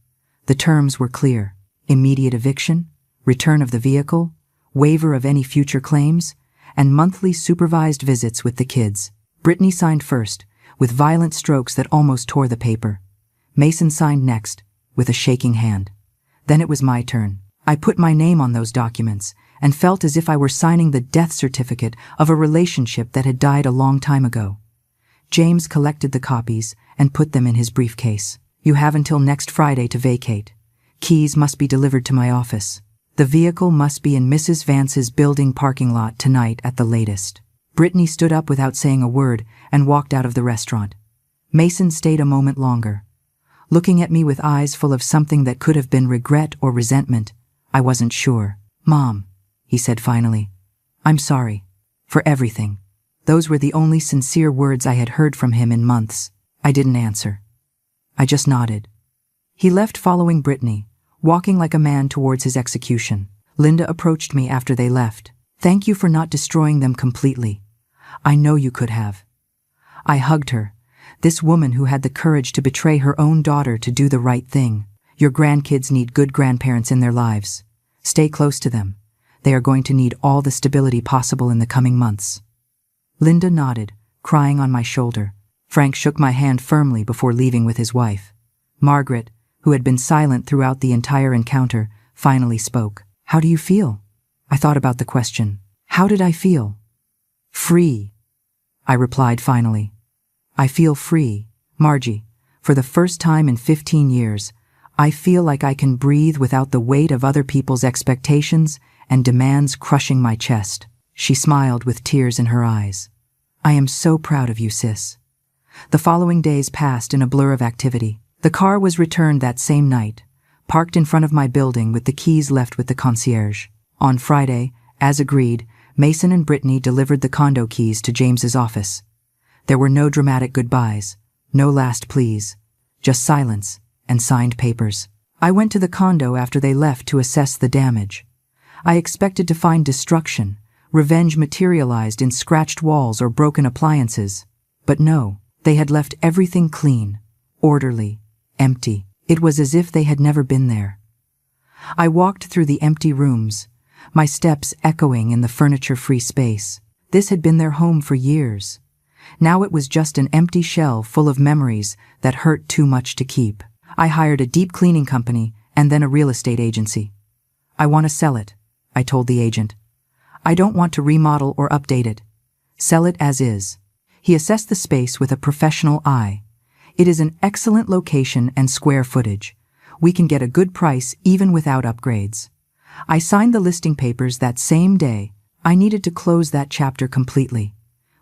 The terms were clear. Immediate eviction, return of the vehicle, waiver of any future claims, and monthly supervised visits with the kids. Brittany signed first, with violent strokes that almost tore the paper. Mason signed next, with a shaking hand. Then it was my turn. I put my name on those documents and felt as if I were signing the death certificate of a relationship that had died a long time ago. James collected the copies and put them in his briefcase. You have until next Friday to vacate. Keys must be delivered to my office. The vehicle must be in Mrs. Vance's building parking lot tonight at the latest. Brittany stood up without saying a word and walked out of the restaurant. Mason stayed a moment longer, looking at me with eyes full of something that could have been regret or resentment. I wasn't sure. Mom, he said finally, I'm sorry. For everything. Those were the only sincere words I had heard from him in months. I didn't answer. I just nodded. He left following Brittany, walking like a man towards his execution. Linda approached me after they left. Thank you for not destroying them completely. I know you could have. I hugged her. This woman who had the courage to betray her own daughter to do the right thing. Your grandkids need good grandparents in their lives. Stay close to them. They are going to need all the stability possible in the coming months. Linda nodded, crying on my shoulder. Frank shook my hand firmly before leaving with his wife. Margaret, who had been silent throughout the entire encounter, finally spoke. How do you feel? I thought about the question. How did I feel? Free, I replied finally. I feel free, Margie. For the first time in 15 years, I feel like I can breathe without the weight of other people's expectations and demands crushing my chest. She smiled with tears in her eyes. I am so proud of you, sis. The following days passed in a blur of activity. The car was returned that same night, parked in front of my building with the keys left with the concierge. On Friday, as agreed, Mason and Brittany delivered the condo keys to James's office. There were no dramatic goodbyes, no last pleas, just silence and signed papers. I went to the condo after they left to assess the damage. I expected to find destruction, revenge materialized in scratched walls or broken appliances. But no, they had left everything clean, orderly, empty. It was as if they had never been there. I walked through the empty rooms, my steps echoing in the furniture-free space. This had been their home for years. Now it was just an empty shell full of memories that hurt too much to keep. I hired a deep cleaning company and then a real estate agency. I want to sell it, I told the agent. I don't want to remodel or update it. Sell it as is. He assessed the space with a professional eye. It is an excellent location and square footage. We can get a good price even without upgrades. I signed the listing papers that same day. I needed to close that chapter completely.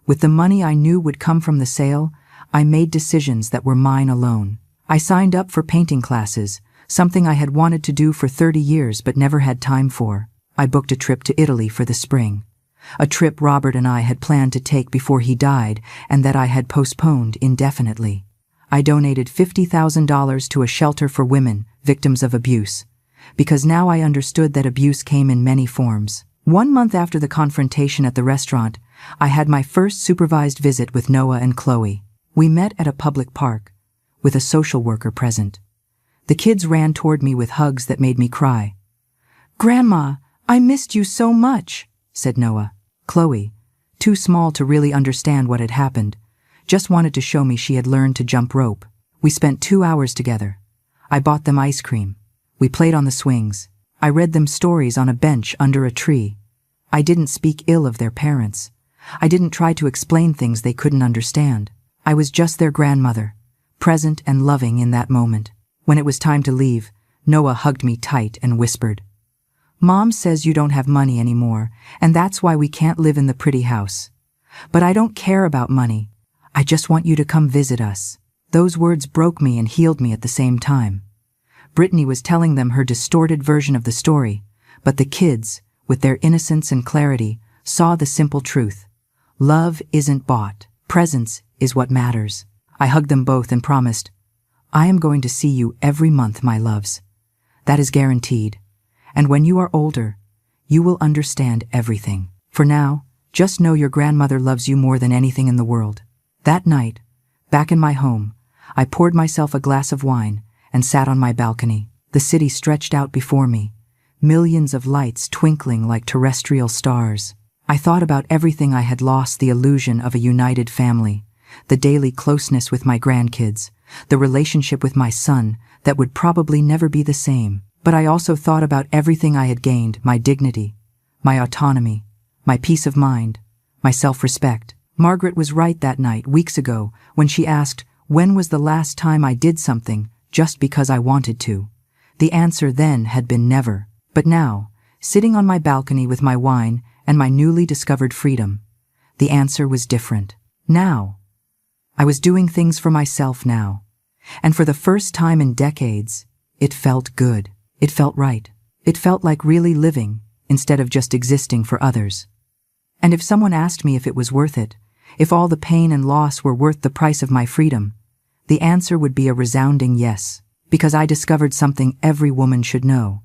With the money I knew would come from the sale, I made decisions that were mine alone. I signed up for painting classes, something I had wanted to do for 30 years but never had time for. I booked a trip to Italy for the spring. A trip Robert and I had planned to take before he died and that I had postponed indefinitely. I donated $50,000 to a shelter for women, victims of abuse, because now I understood that abuse came in many forms. 1 month after the confrontation at the restaurant, I had my first supervised visit with Noah and Chloe. We met at a public park, with a social worker present. The kids ran toward me with hugs that made me cry. "Grandma, I missed you so much," said Noah. Chloe, too small to really understand what had happened, just wanted to show me she had learned to jump rope. We spent 2 hours together. I bought them ice cream. We played on the swings. I read them stories on a bench under a tree. I didn't speak ill of their parents. I didn't try to explain things they couldn't understand. I was just their grandmother, present and loving in that moment. When it was time to leave, Noah hugged me tight and whispered, "Mom says you don't have money anymore, and that's why we can't live in the pretty house. But I don't care about money. I just want you to come visit us." Those words broke me and healed me at the same time. Brittany was telling them her distorted version of the story, but the kids, with their innocence and clarity, saw the simple truth. Love isn't bought. Presence is what matters. I hugged them both and promised, "I am going to see you every month, my loves. That is guaranteed. And when you are older, you will understand everything. For now, just know your grandmother loves you more than anything in the world." That night, back in my home, I poured myself a glass of wine and sat on my balcony. The city stretched out before me, millions of lights twinkling like terrestrial stars. I thought about everything I had lost, the illusion of a united family, the daily closeness with my grandkids, the relationship with my son that would probably never be the same. But I also thought about everything I had gained, my dignity, my autonomy, my peace of mind, my self-respect. Margaret was right that night, weeks ago, when she asked, when was the last time I did something just because I wanted to? The answer then had been never. But now, sitting on my balcony with my wine and my newly discovered freedom, the answer was different. Now, I was doing things for myself now. And for the first time in decades, it felt good. It felt right. It felt like really living instead of just existing for others. And if someone asked me if it was worth it, if all the pain and loss were worth the price of my freedom, the answer would be a resounding yes, because I discovered something every woman should know.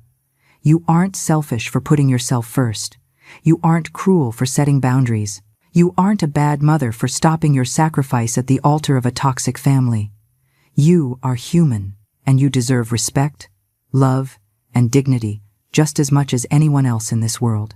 You aren't selfish for putting yourself first. You aren't cruel for setting boundaries. You aren't a bad mother for stopping your sacrifice at the altar of a toxic family. You are human, and you deserve respect, love, and dignity just as much as anyone else in this world.